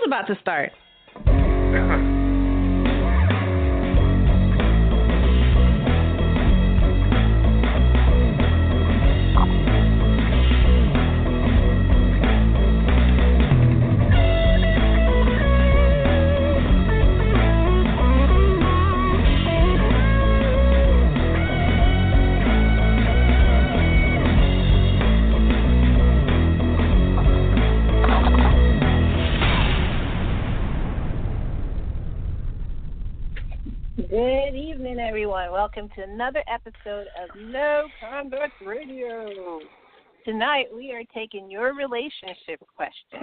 show's about to start. Good evening, everyone. Welcome to another episode of No Conduct Radio. Tonight, we are taking your relationship question.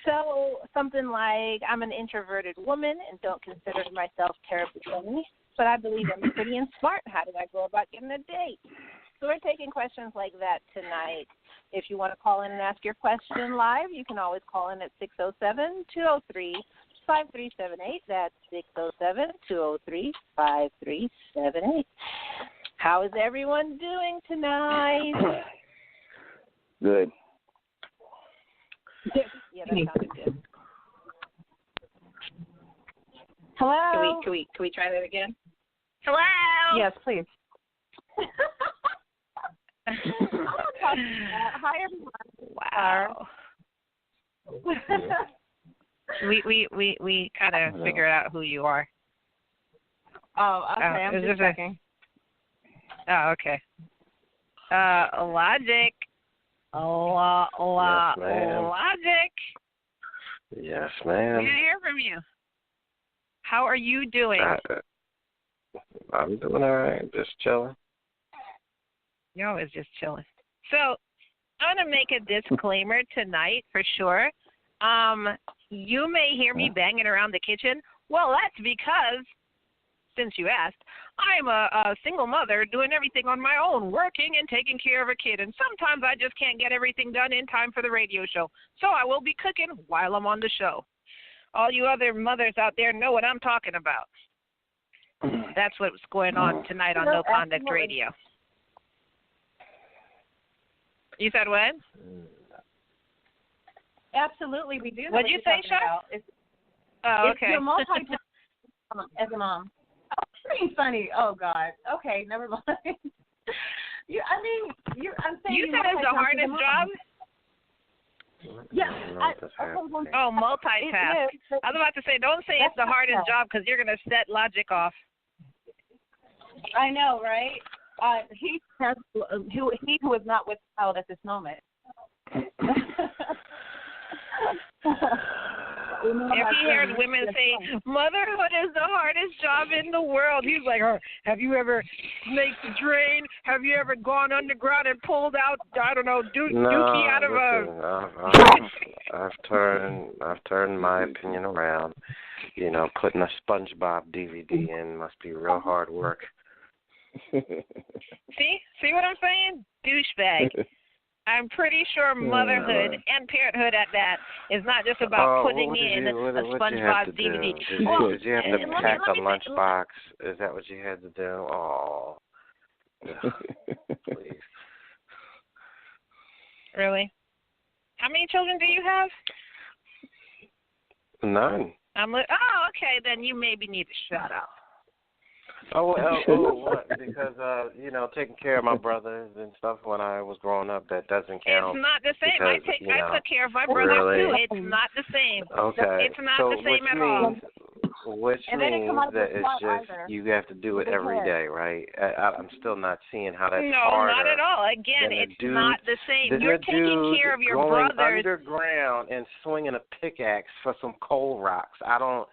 So, something like, I'm an introverted woman and don't consider myself terribly funny, but I believe I'm pretty and smart. How do I go about getting a date? So we're taking questions like that tonight. If you want to call in and ask your question live, you can always call in at 607-203-5378. That's 607-203-5378. How is everyone doing tonight? Good. Yeah, that sounded good. Hello? Can we try that again? Hello? Yes, please. Hi, everyone. Wow. we kind of figured out who you are. Oh, okay. I'm just checking. Oh, okay. Logic. Logic. Yes, ma'am. Good to hear from you. How are you doing? I'm doing all right. Just chilling. You're always just chilling. So I'm going to make a disclaimer tonight for sure. You may hear me banging around the kitchen. Well, that's because, since you asked, I'm a single mother doing everything on my own, working and taking care of a kid. And sometimes I just can't get everything done in time for the radio show. So I will be cooking while I'm on the show. All you other mothers out there know what I'm talking about. That's what's going on tonight on No Conduct Radio. You said what? Absolutely, we do. What did you say, Char? Oh, okay. You're multitasking as a mom. Oh, pretty funny. Oh, God. Okay, never mind. I'm saying you said it's the hardest job? Yeah. Multitask. I was about to say, don't say it's the hardest job because you're going to set Logic off. I know, right? He who is not with child at this moment. If he hears women say, motherhood is the hardest job in the world, he's like, have you ever snaked a drain? Have you ever gone underground and pulled out, I don't know, dookie out of I've turned my opinion around. You know, putting a SpongeBob DVD in must be real hard work. See what I'm saying? Douchebag. I'm pretty sure motherhood and parenthood at that is not just about putting in a SpongeBob DVD. Did you have to pack a lunchbox? Is that what you had to do? Oh. Please. Really? How many children do you have? None. Okay, then you maybe need to shut up. What? Because, taking care of my brothers and stuff when I was growing up, that doesn't count. It's not the same. I took care of my brothers, too. It's not the same. Okay. It's not the same at all. Which means that it's just, you have to do it every day, right? I'm still not seeing how that's harder. No, not at all. Again, it's not the same. You're taking care of your going brothers. Underground and swinging a pickaxe for some coal rocks. I don't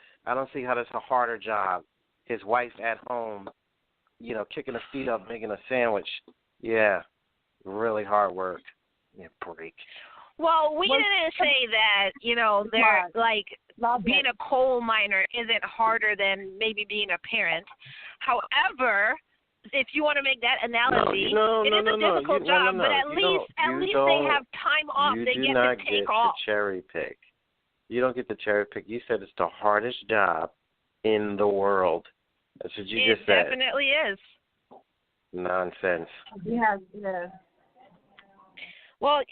see how that's a harder job. His wife at home, kicking her feet up, making a sandwich. Yeah, really hard work. Yeah, break. Well, we didn't say that, they're like being a coal miner isn't harder than maybe being a parent. However, if you want to make that analogy, it is a difficult job, but at least they have time off. They get to take off. You do not get to cherry pick. You don't get to cherry pick. You said it's the hardest job in the world. That's what you just said. It definitely is. Nonsense. Yeah. Well, I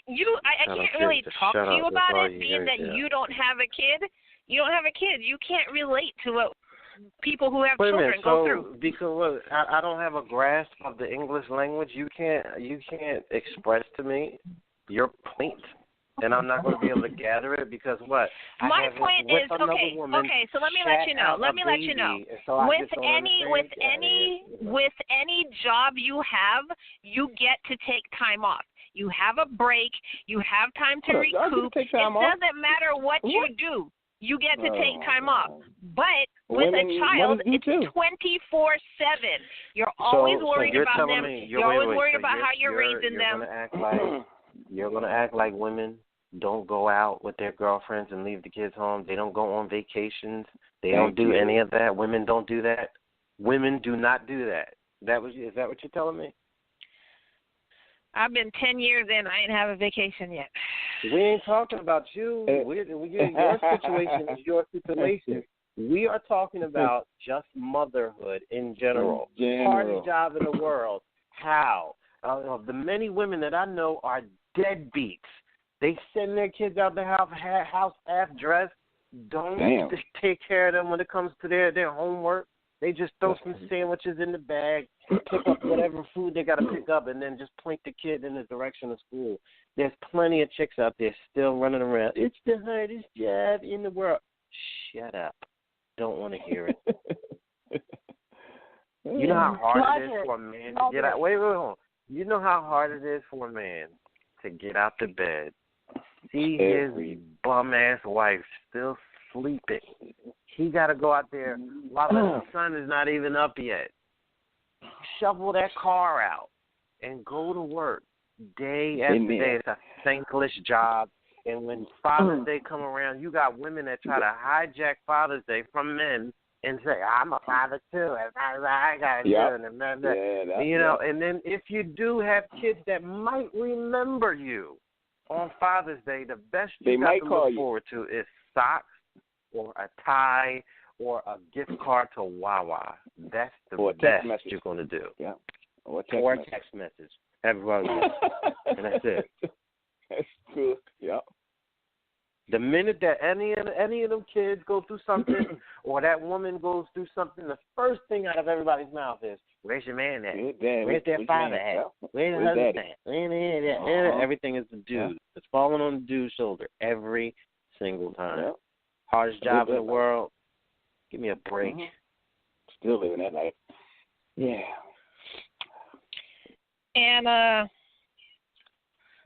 Tell them can't really kids to talk shut to you up. That's about all it, you being hear, that yeah. you don't have a kid. You don't have a kid. You can't relate to what people who have Wait a children minute. go So through. because I don't have a grasp of the English language, you can't express to me your point, and I'm not going to be able to gather it because what? My point is So let me let you know. With any job you have, you get to take time off. You have a break. You have time to recoup. It doesn't matter what you do. You get to take time off. But with a child, it's 24/7. You're always worried about them. You're always worried about how you're raising them. You're going to act like women don't go out with their girlfriends and leave the kids home. They don't go on vacations. They don't do any of that. Women don't do that. Women do not do that. Is that what you're telling me? I've been 10 years in. I ain't have a vacation yet. We ain't talking about you. Your situation is your situation. We are talking about just motherhood in general. Hardest job in the world. How? The many women that I know are deadbeats. They send their kids out the house half dressed. Don't take care of them when it comes to their homework. They just throw some sandwiches in the bag, pick up whatever food they got to pick up, and then just point the kid in the direction of school. There's plenty of chicks out there still running around. It's the hardest job in the world. Shut up. Don't want to hear it. You know how hard it is for a man to get out. Wait, hold on. You know how hard it is for a man to get out the bed, see his bum-ass wife still sleeping. He got to go out there while the sun is not even up yet. Shovel that car out and go to work day after day. It's a thankless job. And when Father's Day come around, you got women that try to hijack Father's Day from men and say, I'm a father too. I got to do it. You know, and then if you do have kids that might remember you on Father's Day, the best you got to look forward to is socks or a tie or a gift card to Wawa. That's the best you're going to do. Yeah. Or a text message. Everybody and that's it. That's true. Yep. The minute that any of them kids go through something or that woman goes through something, the first thing out of everybody's mouth is, where's your man at? Where's their father at? Where's the husband at? Everything is the dude. Yeah. It's falling on the dude's shoulder every single time. Yeah. Hardest job in the world. Give me a break. Still living that life. Yeah. And,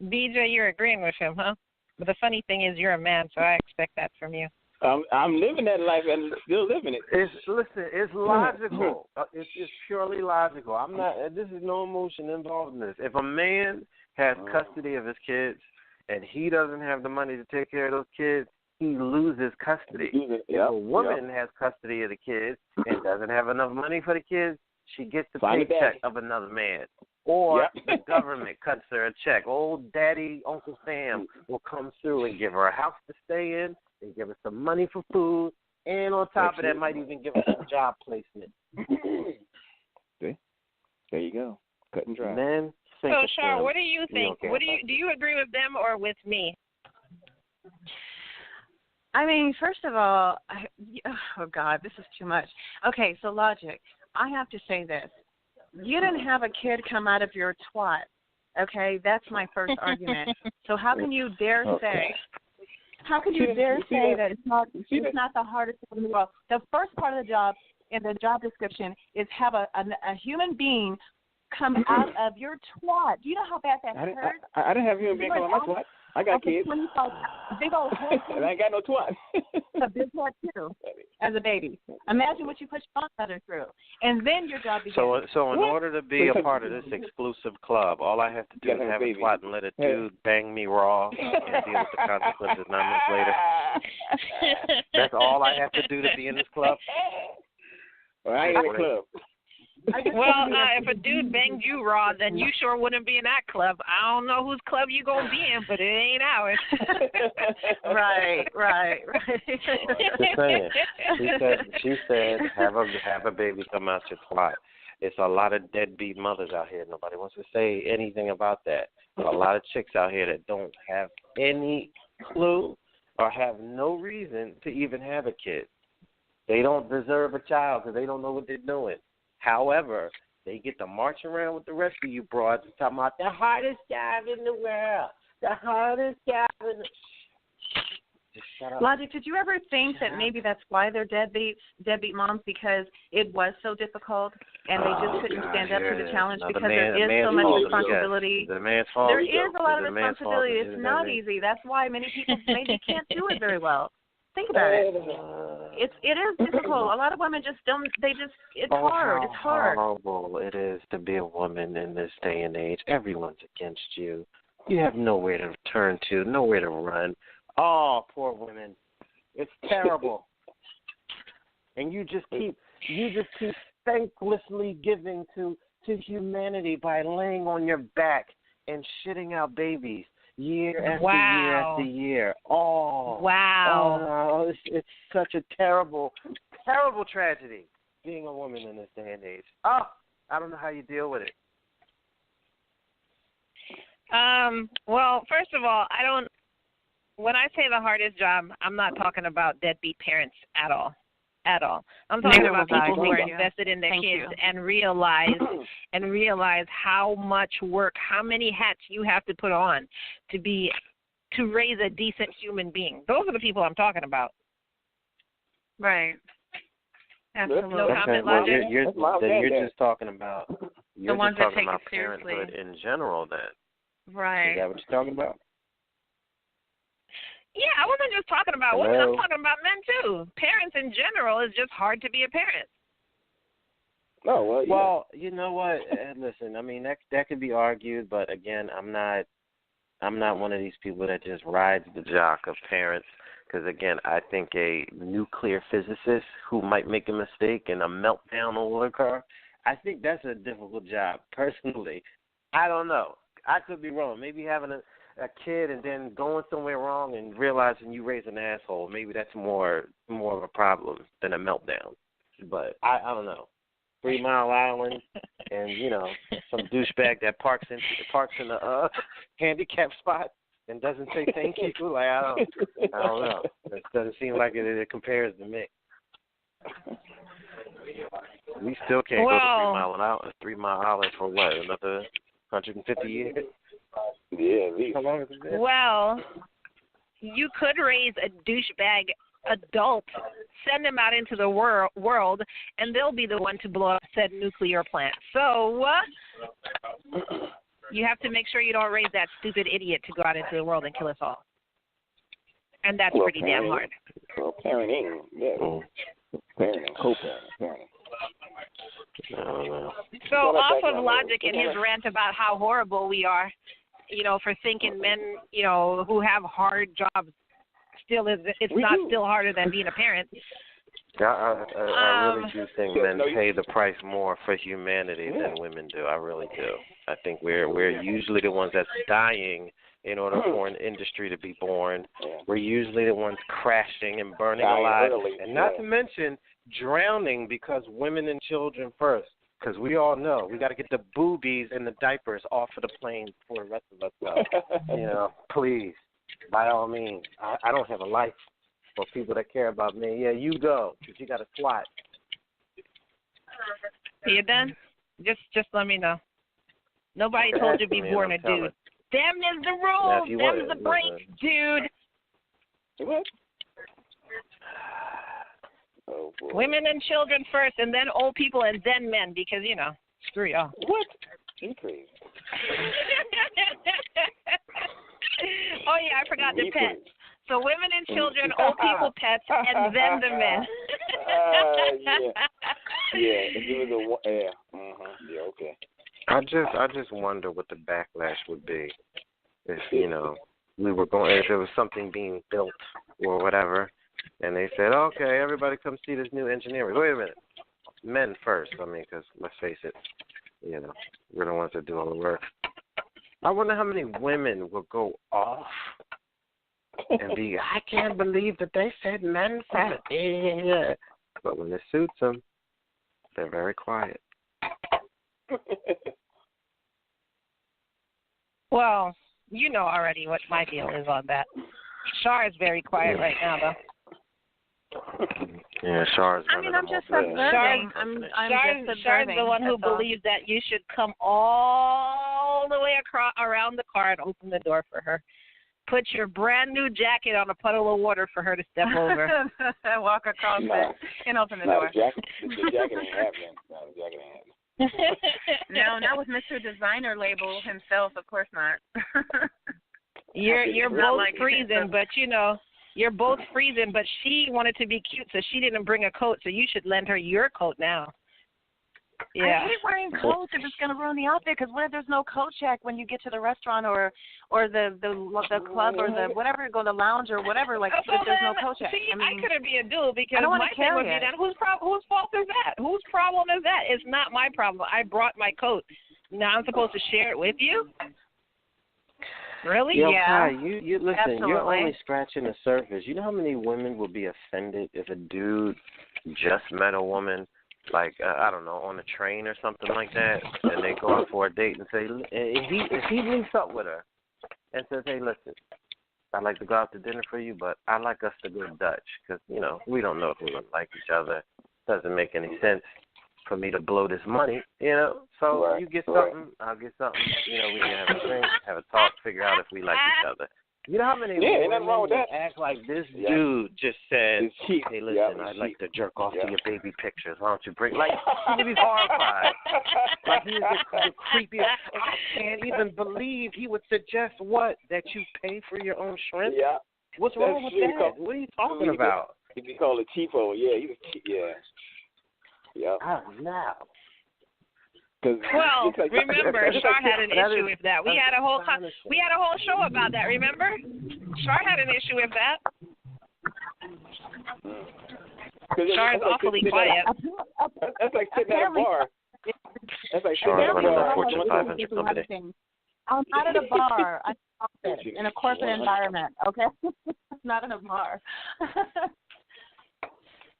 BJ, you're agreeing with him, huh? But the funny thing is you're a man, so I expect that from you. I'm living that life and still living it. It's logical. It's purely logical. This is no emotion involved in this. If a man has custody of his kids and he doesn't have the money to take care of those kids, he loses custody. If a woman has custody of the kids and doesn't have enough money for the kids, she gets the paycheck of another man. Or the government cuts her a check. Old daddy, Uncle Sam will come through and give her a house to stay in and give her some money for food. And on top of that, might even give her some job placement. See? There you go. Cut and dry. Then so, Char, what do you think? Do you agree with them or with me? I mean, first of all, oh, God, this is too much. Okay, so logic. I have to say this. You didn't have a kid come out of your twat, okay? That's my first argument. So how can you dare say that it's not the hardest job in the world? The first part of the job in the job description is have a human being come out of your twat. Do you know how bad that hurts? I didn't have human being come out of my twat. I got kids. Big old head. And I ain't got no twat. A big head too, as a baby. Imagine what you put your mother through, and then your job begins. So in order to be a part of this exclusive club, all I have to do is have a twat and let a dude bang me raw and deal with the consequences 9 months later. That's all I have to do to be in this club. Well, I ain't in the club. Well, if a dude banged you raw, then you sure wouldn't be in that club. I don't know whose club you gonna be in, but it ain't ours. Right. Just saying. She said, have a baby come out your twat. It's a lot of deadbeat mothers out here. Nobody wants to say anything about that. A lot of chicks out here that don't have any clue or have no reason to even have a kid. They don't deserve a child because they don't know what they're doing. However, they get to march around with the rest of you broads and talking about the hardest job in the world, the hardest job in the... Just shut up. Logic, did you ever think that maybe that's why they're deadbeat moms, because it was so difficult and they just couldn't stand up to the challenge because there is so much responsibility. The man's fault. There is a lot of responsibility. It's not easy. That's why many people maybe can't do it very well. Think about it. It is difficult. A lot of women just don't. It's hard. It's hard. How horrible it is to be a woman in this day and age. Everyone's against you. You have nowhere to turn to, nowhere to run. Oh, poor women. It's terrible. And you just keep thanklessly giving to humanity by laying on your back and shitting out babies year after year after year. Oh. Wow. Oh, it's such a terrible, terrible tragedy being a woman in this day and age. Oh, I don't know how you deal with it. Well, first of all, when I say the hardest job, I'm not talking about deadbeat parents at all. I'm talking about people who are invested in their kids and realize how much work, how many hats you have to put on to raise a decent human being. Those are the people I'm talking about. Right. Absolutely. No comment, Logic? You're just talking about the ones that take it parenthood seriously in general. Then, right? Is that what you're talking about? Yeah, I wasn't just talking about women. I'm talking about men too. Parents in general, is just hard to be a parent. Oh well. Yeah. Well, you know what? Listen, I mean that could be argued, but again, I'm not one of these people that just rides the jock of parents. Because again, I think a nuclear physicist who might make a mistake and a meltdown will occur. I think that's a difficult job. Personally, I don't know. I could be wrong. Maybe having a kid and then going somewhere wrong and realizing you raised an asshole, maybe that's more of a problem than a meltdown. But I don't know. 3 Mile Island and, some douchebag that parks in the handicap spot and doesn't say thank you. Like, I don't know. It doesn't seem like it compares to me. We still can't go to 3 Mile Island for what, another 150 years? Yeah, how long has it been? Well, you could raise a douchebag adult, send them out into the world, and they'll be the one to blow up said nuclear plant. So you have to make sure you don't raise that stupid idiot to go out into the world and kill us all. And that's pretty damn hard. Well, parenting, yeah. Parenting, co-parenting. So off of Logic and his rant about how horrible we are, for thinking men, who have hard jobs, it's not still harder than being a parent. I really do think men pay the price more for humanity than women do. I really do. I think we're usually the ones that's dying in order for an industry to be born. We're usually the ones crashing and burning alive, and not to mention drowning because women and children first. Because we all know we got to get the boobies and the diapers off of the plane before the rest of us go. Please, by all means. I don't have a life for people that care about me. Yeah, you go, because you got a SWAT. You done? Just let me know. Nobody told you to be born a dude. Them is the rules. Them is the breaks, dude. What? Oh, boy. Women and children first, and then old people, and then men, because, screw y'all. What? You crazy. Oh, yeah, I forgot the pets. So women and children, old people, pets, and then the men. Yeah, okay. I just wonder what the backlash would be if, if there was something being built or whatever. And they said, okay, everybody come see this new engineering. Wait a minute. Men first, because let's face it, we're the ones that do all the work. I wonder how many women will go off and be, I can't believe that they said men first. Yeah. But when it suits them, they're very quiet. Well, you know already what my deal is on that. Char is very quiet right now, though. Yeah, Char's I mean, I'm just observing. I'm just observing. Char's the one who believes that you should come all the way around the car and open the door for her. Put your brand new jacket on a puddle of water for her to step over. Walk across it and open the door. The jacket ain't happening. No, the jacket ain't happening. No, not with Mr. Designer label himself. Of course not. You're both freezing, but you're both freezing. But she wanted to be cute, so she didn't bring a coat. So you should lend her your coat now. Yeah. I hate wearing coats if it's going to ruin the outfit. Because what if there's no coat check when you get to the restaurant or the club or the whatever, go to the lounge or whatever? Like if there's no coat check. See, I couldn't be a dude because my thing would be that whose fault is that? Whose problem is that? It's not my problem. I brought my coat. Now I'm supposed to share it with you? Really? Yo, yeah. Kai, you listen. Absolutely. You're only scratching the surface. You know how many women would be offended if a dude just met a woman, like I don't know, on a train or something like that, and they go out for a date and say, if he links up with her and says, hey, listen, I'd like to go out to dinner for you, but I'd like us to go Dutch because we don't know if we're gonna like each other. Doesn't make any sense for me to blow this money, So right, you get something, I'll get something. We can have a drink, have a talk, figure out if we like each other. You know how many ain't nothing wrong with that. act like this dude just said, hey, listen, I'd like to jerk off to your baby pictures. Why don't you bring, like, he was horrified. Like, he was the creepiest. I can't even believe he would suggest that you pay for your own shrimp? Yeah. What's wrong with that? What are you talking about? If you call it cheapo, yeah, he was cheap, yeah. Yep. Oh, no. Well, remember, Char had an issue with that. We had a whole show about that. Remember, Char had an issue with that. Char is awfully quiet. That's like sitting at a bar. That's like sitting at a bar. Fortune 500 company. I'm not at a bar. I'm in a corporate environment. Okay, not in a bar.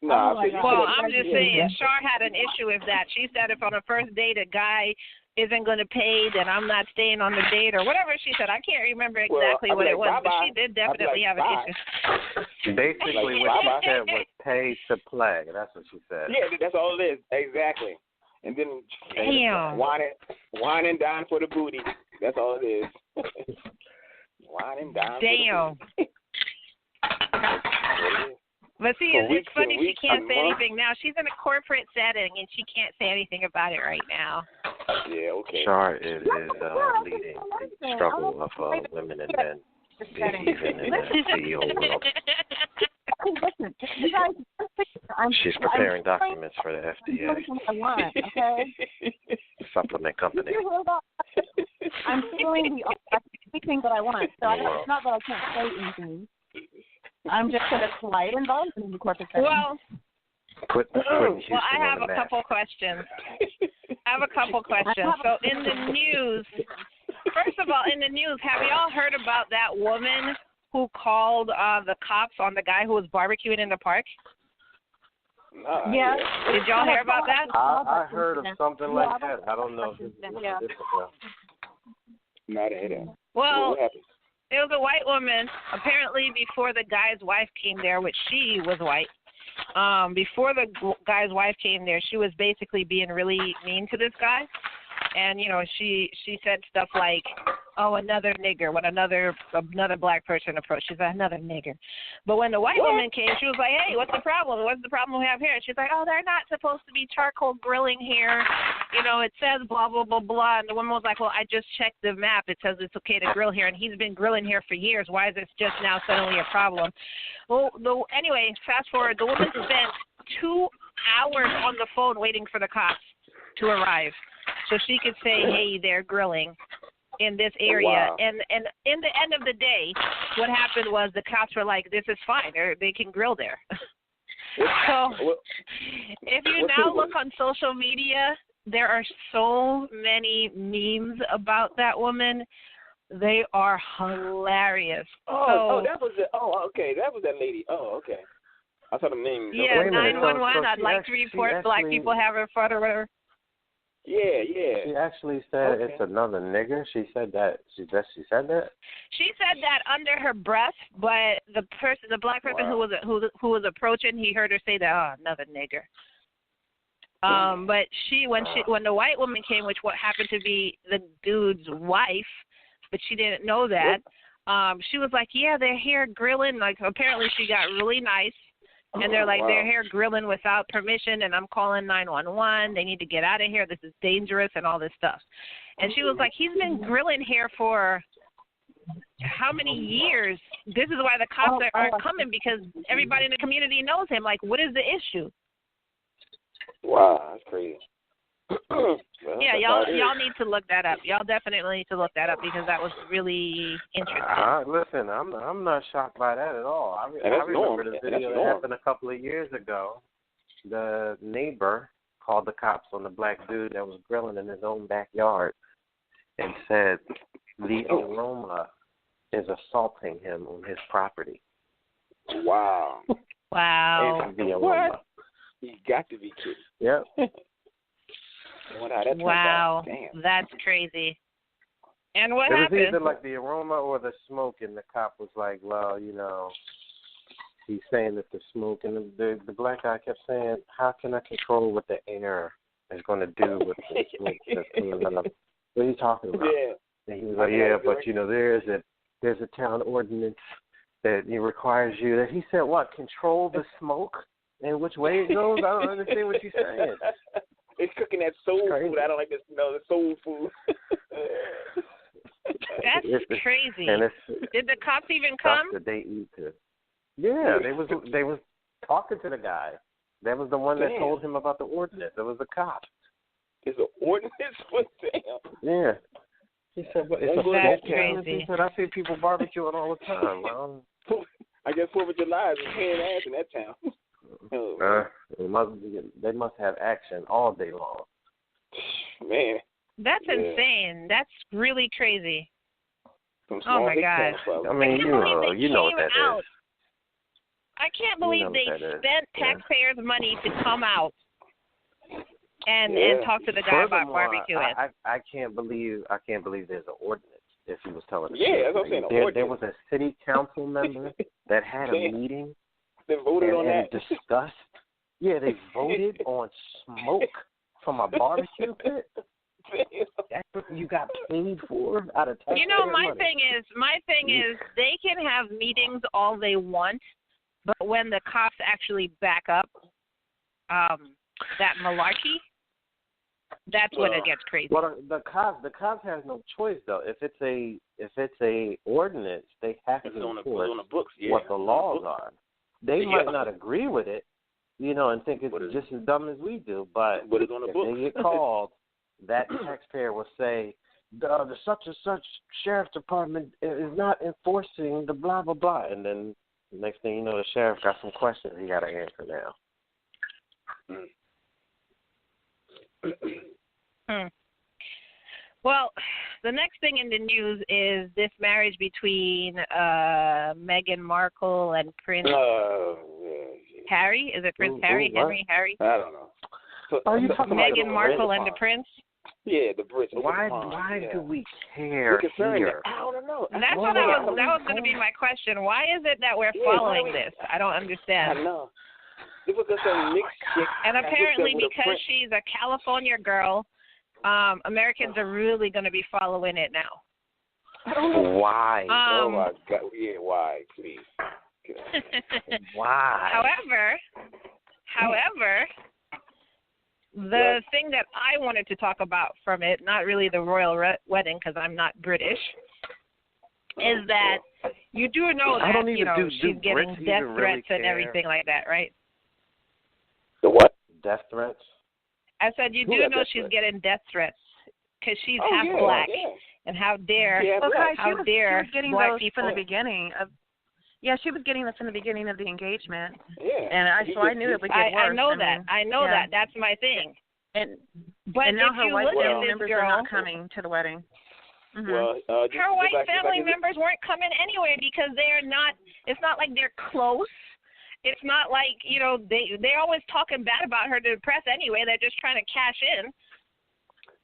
No, well, I'm just saying, Char had an issue with that. She said if on a first date a guy isn't going to pay, then I'm not staying on the date or whatever she said. I can't remember exactly what it was, but she did definitely have an issue. Basically, what she said was pay to play. That's what she said. Yeah, that's all it is. Exactly. And then wine and dine for the booty. That's all it is. Wine and dine Damn. For the booty. But see, it's funny she can't say anything now. She's in a corporate setting, and she can't say anything about it right now. Yeah, okay. Char is leading the struggle of women and men, even in the CEO world. Listen, you guys, she's preparing documents for the FDA. I want, okay? Supplement company. I'm feeling everything that I want, so it's not that I can't say anything. I'm just going to slide involvement in the corporate setting. Well, I have a couple questions. So in the news, first of all, have y'all heard about that woman who called the cops on the guy who was barbecuing in the park? Yeah. Did y'all hear about that? I heard of something like that. I don't know. Not at all. Well, what happened? It was a white woman. Apparently, before the guy's wife came there, which she was white, before the guy's wife came there, she was basically being really mean to this guy. And, she said stuff like, oh, another nigger, when another black person approached. She's like, another nigger. But when the white woman came, she was like, hey, what's the problem? What's the problem we have here? And she's like, oh, they're not supposed to be charcoal grilling here. It says blah, blah, blah, blah. And the woman was like, well, I just checked the map. It says it's okay to grill here. And he's been grilling here for years. Why is this just now suddenly a problem? Well, anyway, fast forward. The woman spent 2 hours on the phone waiting for the cops to arrive so she could say, hey, they're grilling in this area. Wow. And in the end of the day, what happened was the cops were like, this is fine. They can grill there. So if you now look on social media, there are so many memes about that woman. They are hilarious. That was it. Oh, okay. That was that lady. Oh, okay. I saw the name. Yeah, 911. I'd like to report black people having fun or whatever. Yeah, yeah. She actually said it's another nigger. She said that. She said that. She said that under her breath, but the black person who was approaching, he heard her say that, oh, another nigger. But when the white woman came, which what happened to be the dude's wife, but she didn't know that. She was like, yeah, their hair grilling. Like apparently she got really nice. And they're like, their hair grilling without permission, and I'm calling 911. They need to get out of here. This is dangerous and all this stuff. And she was like, he's been grilling here for how many years? This is why the cops aren't coming, because everybody in the community knows him. Like, what is the issue? Wow, that's crazy. Well, yeah, y'all need to look that up. Y'all definitely need to look that up because that was really interesting. Listen, I'm not shocked by that at all. I remember the video that happened a couple of years ago. The neighbor called the cops on the black dude that was grilling in his own backyard and said the aroma is assaulting him on his property. Wow. Wow. The aroma. What? You got to be kidding. Yep. Wow, that's crazy. And what happened? It was either like the aroma or the smoke, and the cop was like, well, you know, he's saying that the smoke, and the black guy kept saying, how can I control what the air is going to do with the smoke that's coming out? What are you talking about? Yeah. And he was like, yeah, but, you know, there's a town ordinance that requires you. That he said, what, control the smoke and which way it goes? I don't understand what you're saying. It's cooking that soul food. I don't like this. No, the soul food. That's crazy. Did the cops even come? That they eat too. Yeah, they was talking to the guy. That was the one that told him about the ordinance. It was the cop. It's an ordinance for damn. Yeah. He said, "What? It's That's crazy." He said, "I see people barbecuing all the time." Well, I guess 4th of July is paying ass in that town. They must have action all day long. Man. That's insane. That's really crazy. Oh my God. I mean, you know what that is. I can't believe they spent taxpayers' money to come out and talk to the guy about barbecuing. I can't believe there's an ordinance. If he was telling the truth. That's what I'm saying. There was a city council member that had a meeting. They voted on that. Discussed. Yeah, they voted on smoke from a barbecue pit. That's what you got paid for out of taxpayer my money. thing is they can have meetings all they want, but when the cops actually back up that malarkey, that's when it gets crazy. Well, the cops has no choice though. If it's a ordinance, they have to enforce what the laws are. They might not agree with it, and think it's just as dumb as we do. But it's on the books. If they get called, that taxpayer will say, the such and such sheriff's department is not enforcing the blah, blah, blah. And then next thing you know, the sheriff got some questions he got to answer now. Well, the next thing in the news is this marriage between Meghan Markle and Prince Harry. Is it Prince Harry? Henry Harry? I don't know. So, are you talking about Meghan Markle and the Prince? Yeah, the Brits. Why do we care here? I don't know. That was going to be my question. Why is it that we're following this? I don't understand. I know. It was just a mixed chick. And apparently because she's a California girl, Americans are really going to be following it now. Why? Oh my God! Yeah, why? Please. Why? However, the thing that I wanted to talk about from it, not really the royal wedding because I'm not British, is that you do know that she's getting death threats and everything like that, right? The what? Death threats? I said you do know she's getting death threats because she's half black, and how dare she was getting black those people from the beginning of. Yeah, she was getting this from the beginning of the engagement. Yeah, and I knew it would get worse. I know that. That's my thing. And but now her white family members are not coming to the wedding. Mm-hmm. Well, her white family members weren't coming anyway because they're not. It's not like they're close. It's not like they're always talking bad about her to the press anyway. They're just trying to cash in.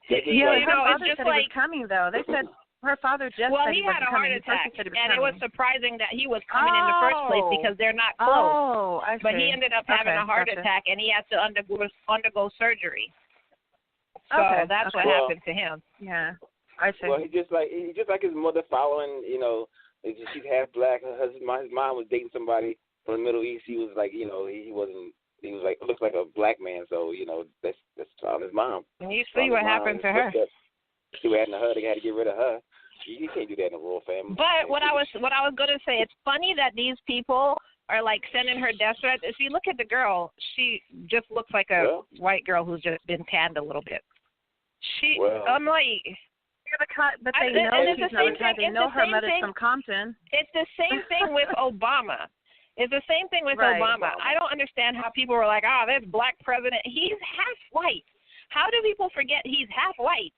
Yeah, you know, her it's father just said like he was coming though. They said her father just well, said he had a heart attack, and it was surprising that he was coming in the first place because they're not close. Oh, I see. But he ended up having a heart attack, and he had to undergo surgery. So that's what happened to him. Yeah, I see. Well, he just like his mother following. You know, she's half black. His mom was dating somebody from the Middle East. He was like, you know, he wasn't. He was like looks like a black man. So you know, that's following his mom. And you see what happened to her. She was adding to her. They had to get rid of her. You can't do that in a royal family. But what I was gonna say, it's funny that these people are like sending her death threats. If you look at the girl, she just looks like a white girl who's just been tanned a little bit. I'm like, but they know she's not Italian. They know her mother's from Compton. It's the same thing with Obama. It's the same thing with Obama. I don't understand how people were like, oh, this black president. He's half white. How do people forget he's half white?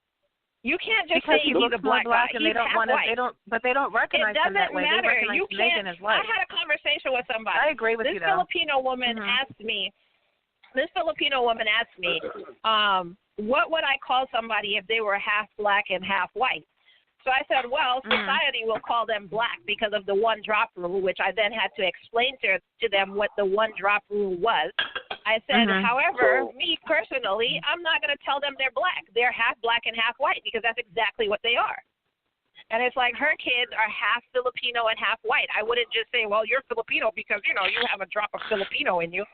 You can't just say he's a black guy. And they don't want to. But they don't recognize him that way. It doesn't matter. They recognize Megan as white. I had a conversation with somebody. I agree with you. This Filipino woman asked me. What would I call somebody if they were half black and half white? So I said, well, society will call them black because of the one drop rule, which I then had to explain to them what the one drop rule was. I said, however, me personally, I'm not going to tell them they're black. They're half black and half white because that's exactly what they are. And it's like her kids are half Filipino and half white. I wouldn't just say, well, you're Filipino because, you know, you have a drop of Filipino in you.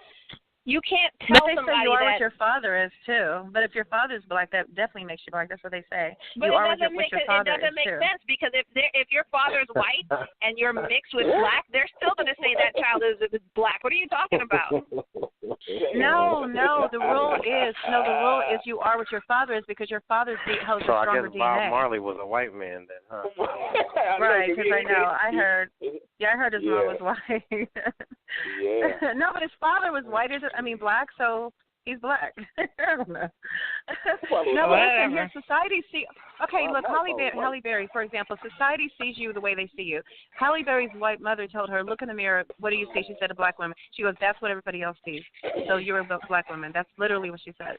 You can't tell somebody that. But they say you are what your father is, too. But if your father's black, that definitely makes you black. That's what they say. But you are what your father is, too. It doesn't make sense because if your father's white and you're mixed with black, they're still going to say that child is black. What are you talking about? No. The rule is you are what your father is because your father's holds a stronger DNA. So I guess Bob Marley was a white man then, huh? Right, because I know. I heard his mom was white. Yeah. No, but his father was white. Black, so he's black. I don't know. No, but listen, here, society look, Halle Berry, for example, society sees you the way they see you. Halle Berry's white mother told her, look in the mirror, what do you see? She said, a black woman. She goes, that's what everybody else sees. So you're a black woman. That's literally what she said.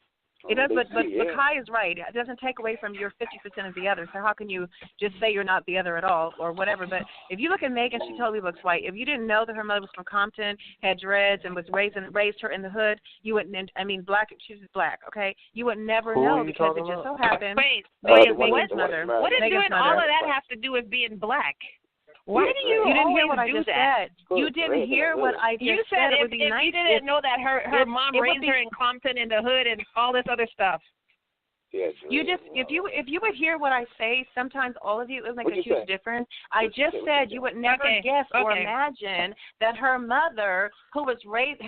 It does, but Kai is right. It doesn't take away from your 50% of the other. So how can you just say you're not the other at all or whatever? But if you look at Megan, she totally looks white. If you didn't know that her mother was from Compton, had dreads, and was raised her in the hood, you wouldn't. Black. She's black. Okay, you would never know because it just so happened. Wait, Megan's mother. What does doing all of that have to do with being black? Why do you didn't hear always what I do just that? Said. You didn't hear what I just you said. It would be if nice you didn't know that her mom raised her in Compton in the hood and all this other stuff. Yes, if you would hear what I say, sometimes all of you, it would make a huge difference. I just said you would never guess or imagine that her mother, who raised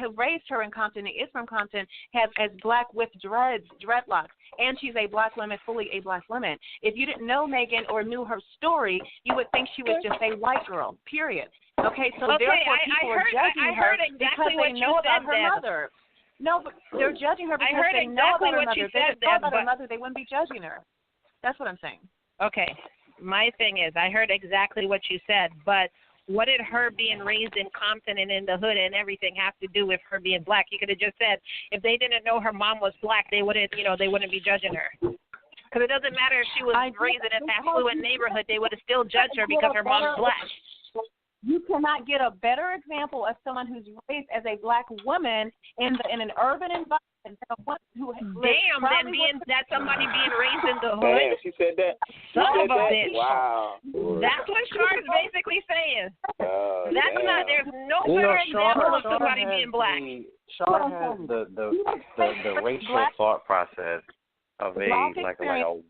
her in Compton, is from Compton, as black with dreadlocks, and she's a black woman, fully a black woman. If you didn't know Megan or knew her story, you would think she was just a white girl. Period. Okay, so therefore people are judging her because they know about her mother. No, but they're judging her because they know about her mother. If they didn't know about her mother, they wouldn't be judging her. That's what I'm saying. Okay. My thing is, I heard exactly what you said, but what did her being raised in Compton and in the hood and everything have to do with her being black? You could have just said if they didn't know her mom was black, they wouldn't be judging her. Because it doesn't matter if she was raised in an affluent neighborhood, they would have still judged her because her mom's black. You cannot get a better example of someone who's raised as a black woman in an urban environment than one who that's somebody being raised in the hood. Damn, she said that. Son of a bitch. Wow. That's what Char is basically saying. There's no better example of somebody being black. Char has the racial thought process of a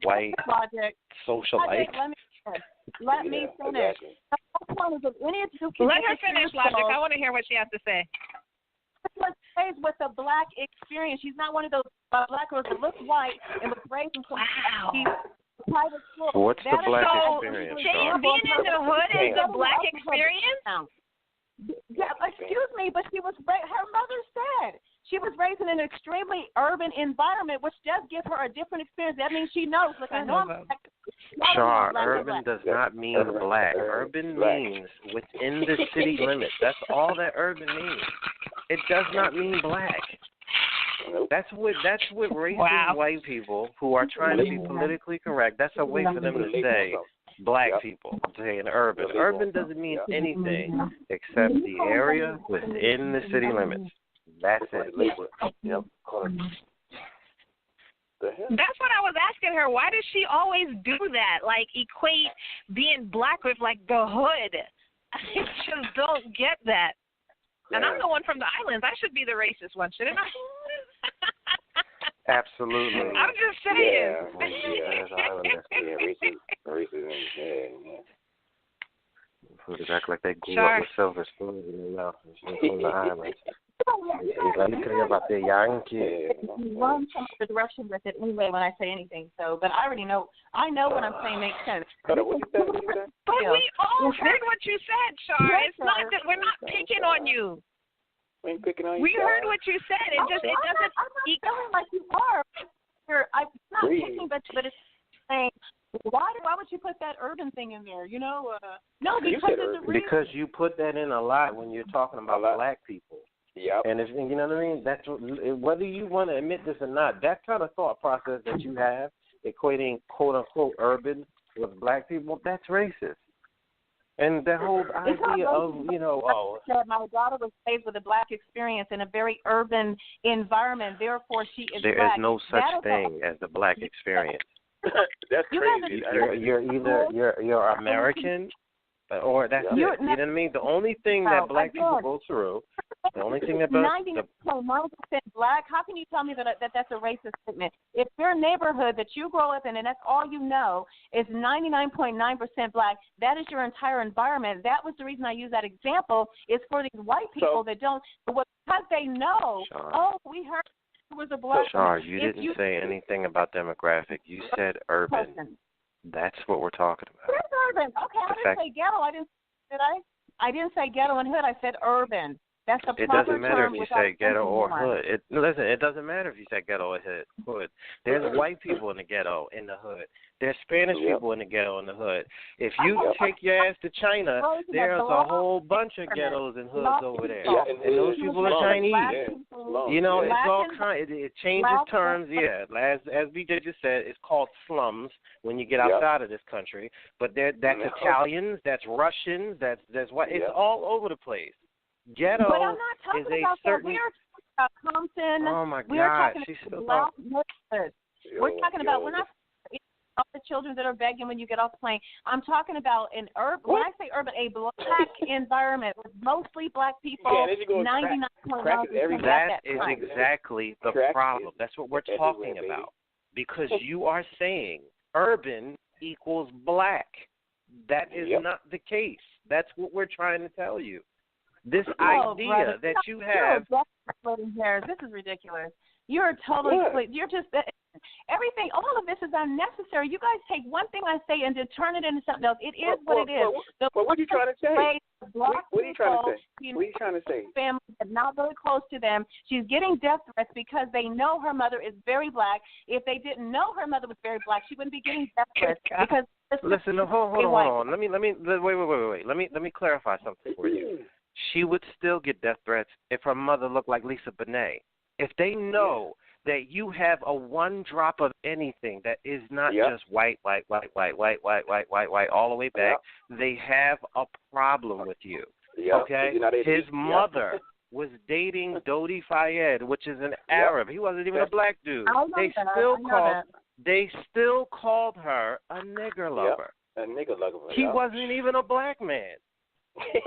white socialite. Let me finish. Let her finish, Logic. I want to hear what she has to say. She was raised with a black experience. She's not one of those black girls that looks white and was raised in some private school. What's the black experience? Being in the hood is a black experience? Yeah, excuse me, but she was her mother said she was raised in an extremely urban environment, which does give her a different experience. That means she knows. Look, I know I'm black. Char, urban does not mean black. Urban means within the city limits. That's all that urban means. It does not mean black. That's what racist white people who are trying to be politically correct. That's a way for them to say black people, saying urban. Urban doesn't mean anything except the area within the city limits. That's it. That's what I was asking her. Why does she always do that? Like, equate being black with, like, the hood. I just don't get that. And I'm the one from the islands. I should be the racist one, shouldn't I? Absolutely. I'm just saying. Racism. Who act like they grew up with silver spoons in their mouth from the islands. Let me tell you about the Yankee. Run some of the direction with it anyway when I say anything. So, but I already know. I know what I'm saying makes sense. But we all heard what you said, Char. It's not that we're not picking on you. We ain't picking on you. We heard what you said. It doesn't. I'm not feeling like you are. I'm not picking, but it's saying. Why would you put that urban thing in there? You know, no, because it's a reason. Because you put that in a lot when you're talking about black people. Yep. And if you know what I mean, that's whether you want to admit this or not, that kind of thought process that you have, equating quote unquote urban with black people, that's racist. And the whole idea of my daughter was raised with a black experience in a very urban environment, therefore she is black. There is no such thing as the black experience. That's crazy. You're either you're American, or that's it. You know what I mean? The only thing that black people go through, the only thing that 99.9% black. How can you tell me that's a racist statement? If your neighborhood that you grow up in and that's all you know is 99.9% black, that is your entire environment. That was the reason I use that example. Is for these white people that don't, because they know. Sure. Oh, we heard. Was a black Char, you didn't say anything about demographic. You said urban. That's what we're talking about. It's urban. Okay, I didn't say ghetto. I didn't say ghetto and hood. I said urban. That's the proper term. It doesn't matter if you say ghetto or hood. It doesn't matter if you say ghetto or hood. There's white people in the ghetto in the hood. There's Spanish people in the ghetto in the hood. If you take your ass to China, there's a whole bunch of ghettos and hoods over there. And those people are Chinese. You know, it's all kind. It changes terms. Yeah, as BJ just said, it's called slums when you get outside of this country. But that's Italians, that's Russians, that's what. It's all over the place. Ghetto but I'm not talking is a about certain. We're talking about Compton. Oh my we're God, talking she's still about talking. We're talking about. We're not all the children that are begging when you get off the plane. I'm talking about an urban. When I say urban, a black environment with mostly black people. 99.9%. That is exactly the problem. That's what we're talking about. Because you are saying urban equals black. That is not the case. That's what we're trying to tell you. This idea that you have. This is ridiculous. You're totally. You're just. Everything, all of this is unnecessary. You guys take one thing I say and turn it into something else. It is what it is. What are you trying to say? What are you trying to say? What are you trying to say? Family is not very close to them. She's getting death threats because they know her mother is very black. If they didn't know her mother was very black, she wouldn't be getting death threats because. Listen, hold on. Let me wait. Let me clarify something for you. She would still get death threats if her mother looked like Lisa Bonet. If they know that you have a one drop of anything that is not just white, all the way back, they have a problem with you. Okay? His mother was dating Dodi Fayed, which is an Arab. He wasn't even a black dude. They still called her a nigger lover. A nigger lover. He wasn't even a black man.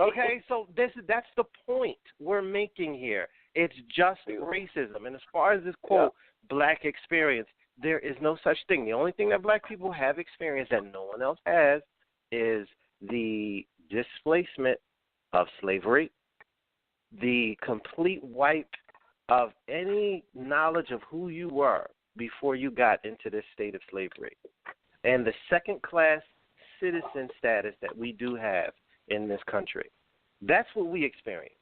Okay, so that's the point we're making here. It's just racism. And as far as this, quote, black experience, there is no such thing. The only thing that black people have experienced that no one else has is the displacement of slavery, the complete wipe of any knowledge of who you were before you got into this state of slavery, and the second-class citizen status that we do have in this country. That's what we experience.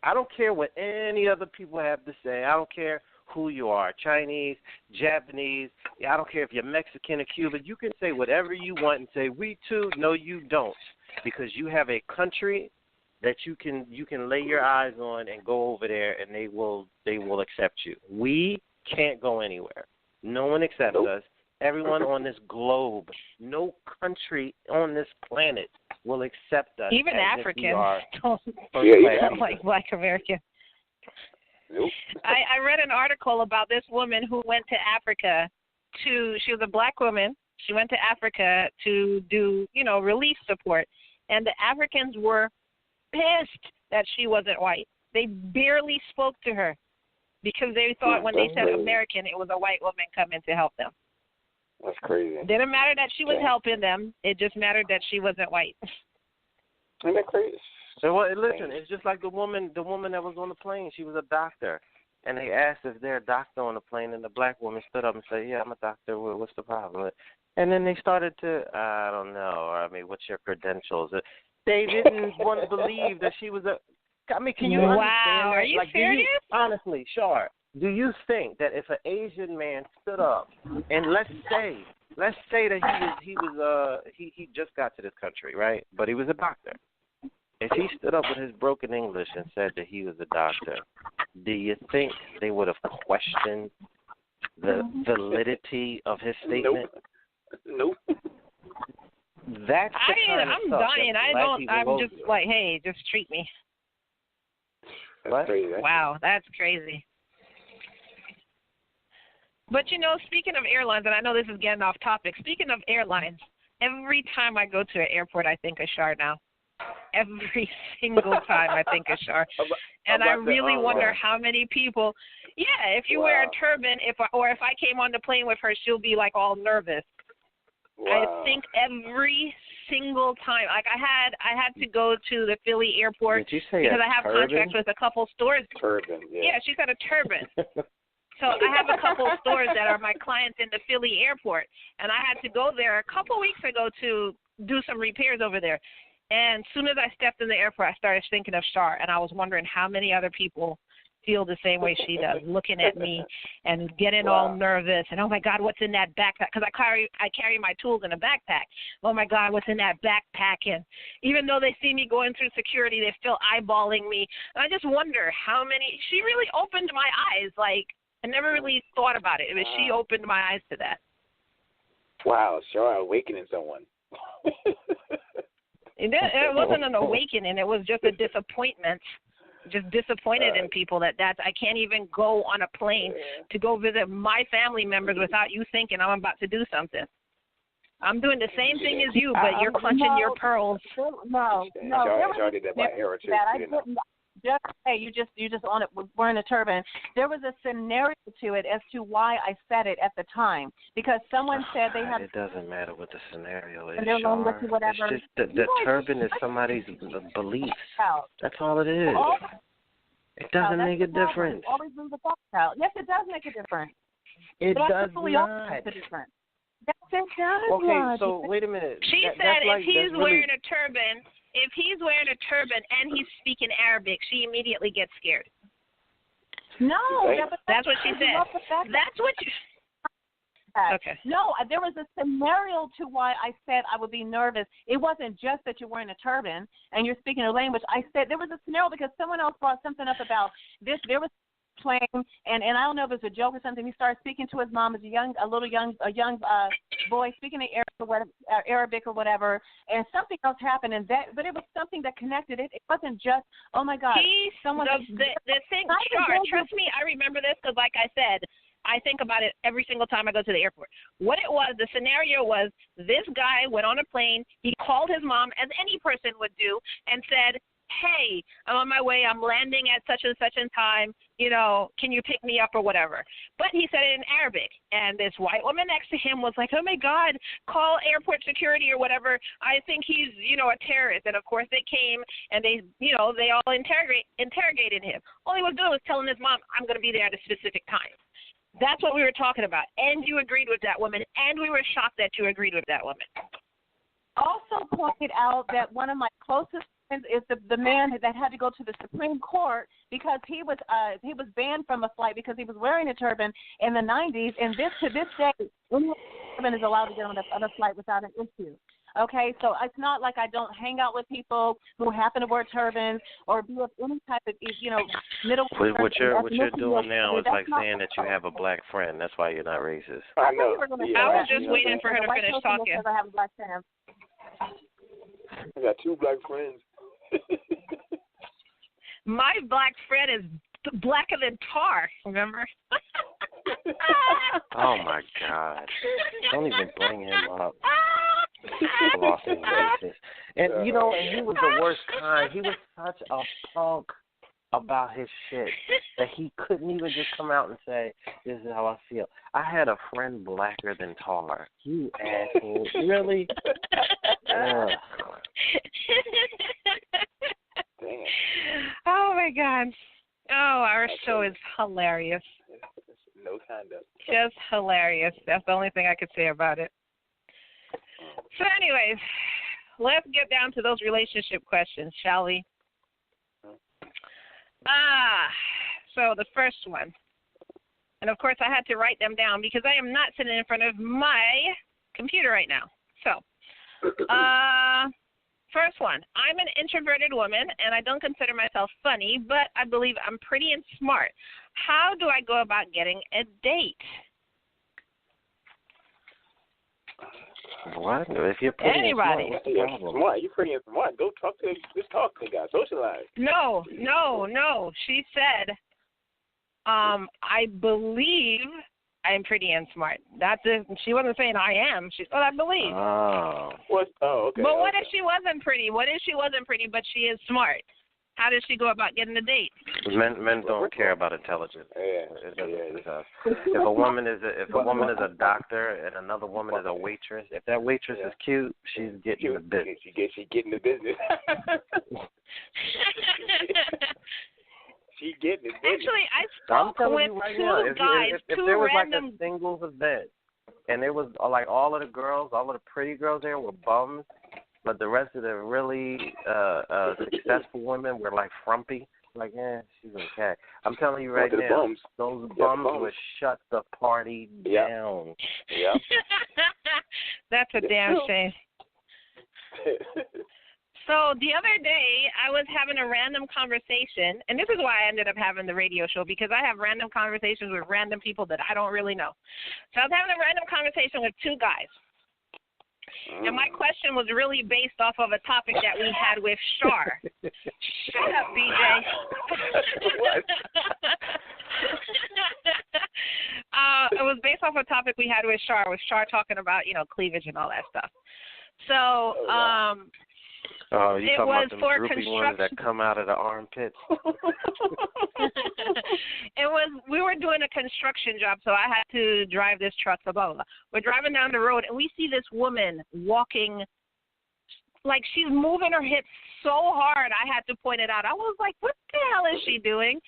I don't care what any other people have to say. I don't care who you are, Chinese, Japanese. I don't care if you're Mexican or Cuban. You can say whatever you want and say, we too. No, you don't, because you have a country that you can lay your eyes on and go over there and they will accept you. We can't go anywhere. No one accepts us. Everyone on this globe, no country on this planet will accept us. Even Africans don't like Black Americans. Nope. I read an article about this woman who went to Africa she was a black woman. She went to Africa to do, relief support. And the Africans were pissed that she wasn't white. They barely spoke to her because they thought when they said American, it was a white woman coming to help them. That's crazy. It didn't matter that she was helping them. It just mattered that she wasn't white. Isn't that crazy? So listen, it's just like the woman that was on the plane. She was a doctor, and they asked if they're a doctor on the plane, and the black woman stood up and said, "Yeah, I'm a doctor. What's the problem?" And then they started to, I don't know. I mean, what's your credentials? They didn't want to believe that she was a. I mean, can you understand that? Are you serious? Honestly, Char, do you think that if an Asian man stood up and let's say that he just got to this country, right? But he was a doctor. If he stood up with his broken English and said that he was a doctor, do you think they would have questioned the validity of his statement? Nope. That's the kind of I'm stuff dying. I'm just like, hey, just treat me. That's crazy. Wow, that's crazy. But, speaking of airlines, and I know this is getting off topic, speaking of airlines, every time I go to an airport, I think of Char now. Every single time I think of Char. And I really wonder how many people, if you wear a turban, if I came on the plane with her, she'll be like all nervous. Wow. I think every single time. Like I had to go to the Philly airport because I have contracts with a couple stores. Turban, yeah. She's got a turban. So I have a couple of stores that are my clients in the Philly airport, and I had to go there a couple of weeks ago to do some repairs over there. And as soon as I stepped in the airport, I started thinking of Char, and I was wondering how many other people feel the same way she does, looking at me and getting all nervous. And, oh, my God, what's in that backpack? Because I carry my tools in a backpack. Oh, my God, what's in that backpack? And even though they see me going through security, they're still eyeballing me. And I just wonder how many – she really opened my eyes. Like, I never really thought about it. It was she opened my eyes to that. Wow, Char awakening someone. It wasn't an awakening. It was just a disappointment. Just disappointed in people that I can't even go on a plane to go visit my family members without you thinking I'm about to do something. I'm doing the same thing as you, but you're clutching your pearls. No. Char did that by error too. You just on it wearing a turban. There was a scenario to it as to why I said it at the time because someone said they have. It doesn't matter what the scenario is. Char. It's just the turban is somebody's belief. That's all it is. It doesn't make a difference. Always move the thoughts out. Yes, it does make a difference. It does not. Yes, it does. Okay, so wait a minute. She said if he's wearing a turban. If he's wearing a turban and he's speaking Arabic, she immediately gets scared. No, that's what she said. That's what you. Okay. No, there was a scenario to why I said I would be nervous. It wasn't just that you're wearing a turban and you're speaking a language. I said there was a scenario because someone else brought something up about this. There was playing, and I don't know if it was a joke or something. He started speaking to his mom as a young boy speaking Arabic or whatever, and something else happened, but it was something that connected it. It wasn't just, oh my God, the thing. Char, trust me, I remember this because, like I said, I think about it every single time I go to the airport. What it was, the scenario was, this guy went on a plane. He called his mom, as any person would do, and said, hey, I'm on my way, I'm landing at such and such in time, can you pick me up or whatever? But he said it in Arabic, and this white woman next to him was like, oh my God, call airport security or whatever, I think he's, a terrorist. And of course they came and they all interrogated him. All he was doing was telling his mom, I'm going to be there at a specific time. That's what we were talking about, and you agreed with that woman, and we were shocked that you agreed with that woman. Also pointed out that one of my closest is the man that had to go to the Supreme Court because he was banned from a flight because he was wearing a turban in the 90s, and to this day, any turban is allowed to get on a flight without an issue. Okay, so it's not like I don't hang out with people who happen to wear turbans or be of any type of, middle. What you're doing now is like saying that you have a black friend. That's why you're not racist. I know. I was just waiting for her to finish talking. I have a black friend. I got 2 black friends. My black friend is blacker than tar, remember? Oh, my God. Don't even bring him up. Flossing racist. And, he was the worst kind. He was such a punk about his shit that he couldn't even just come out and say, this is how I feel. I had a friend blacker than tar. You asshole. Really? Ugh. Oh, my God. Oh, our show is hilarious. No conduct. Just hilarious. That's the only thing I could say about it. So anyways, let's get down to those relationship questions, shall we? So the first one. And, of course, I had to write them down because I am not sitting in front of my computer right now. So, first one. I'm an introverted woman, and I don't consider myself funny, but I believe I'm pretty and smart. How do I go about getting a date? What? If you're pretty Anybody. and smart, what's the problem? Smart. You're pretty and smart. Go talk to the guy. Socialize. No. She said, I believe I'm pretty and smart. That's it. She wasn't saying I am. She said, I believe. Oh. Okay. But what if she wasn't pretty? What if she wasn't pretty, but she is smart? How does she go about getting a date? Men don't care about intelligence. If a woman is a doctor and another woman is a waitress, if that waitress is cute, she's getting the business. She getting the business. She getting it. Actually, I spoke with two guys, if there was like a singles event, and there was like all of the pretty girls there were bums, but the rest of the really successful women were like frumpy. Like, she's okay. I'm telling you right now, those bums would shut the party down. Yeah. That's a damn shame. So the other day, I was having a random conversation, and this is why I ended up having the radio show, because I have random conversations with random people that I don't really know. So I was having a random conversation with two guys. And my question was really based off of a topic that we had with Char. Shut up, BJ. It was based off a topic we had with Char talking about, cleavage and all that stuff. So, you talking about them droopy ones that come out of the armpits? We were doing a construction job, so I had to drive this truck, so blah, blah, blah. We're driving down the road, and we see this woman walking, like she's moving her hips so hard, I had to point it out. I was like, what the hell is she doing?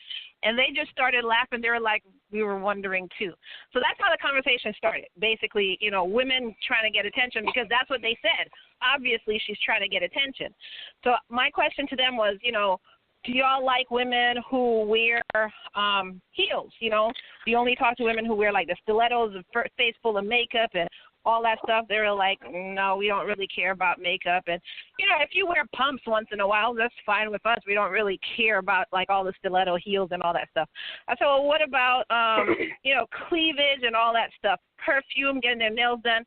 And they just started laughing. They were like, we were wondering, too. So that's how the conversation started. Basically, women trying to get attention because that's what they said. Obviously, she's trying to get attention. So my question to them was, do y'all like women who wear heels? Do you only talk to women who wear, like, the stilettos, a face full of makeup and all that stuff? They were like, no, we don't really care about makeup. And, if you wear pumps once in a while, that's fine with us. We don't really care about, like, all the stiletto heels and all that stuff. I said, well, what about, cleavage and all that stuff, perfume, getting their nails done?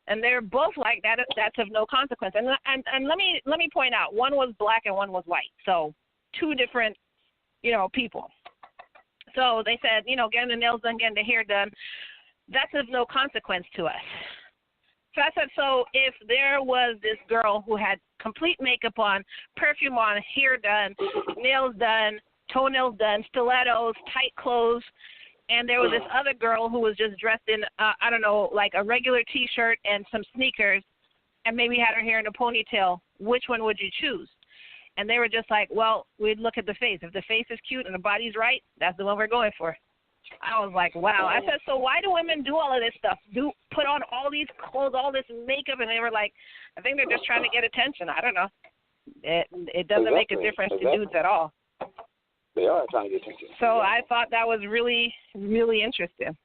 And they're both like, that's of no consequence. And let me point out, one was black and one was white. So two different, people. So they said, getting the nails done, getting the hair done, that's of no consequence to us. So I said, so if there was this girl who had complete makeup on, perfume on, hair done, nails done, toenails done, stilettos, tight clothes, and there was this other girl who was just dressed in, like a regular T-shirt and some sneakers, and maybe had her hair in a ponytail, which one would you choose? And they were just like, well, we'd look at the face. If the face is cute and the body's right, that's the one we're going for. I was like, wow. I said, so why do women do all of this stuff? Put on all these clothes, all this makeup? And they were like, I think they're just trying to get attention. I don't know. It doesn't make a difference to dudes at all. They are trying to get attention. So I thought that was really, really interesting.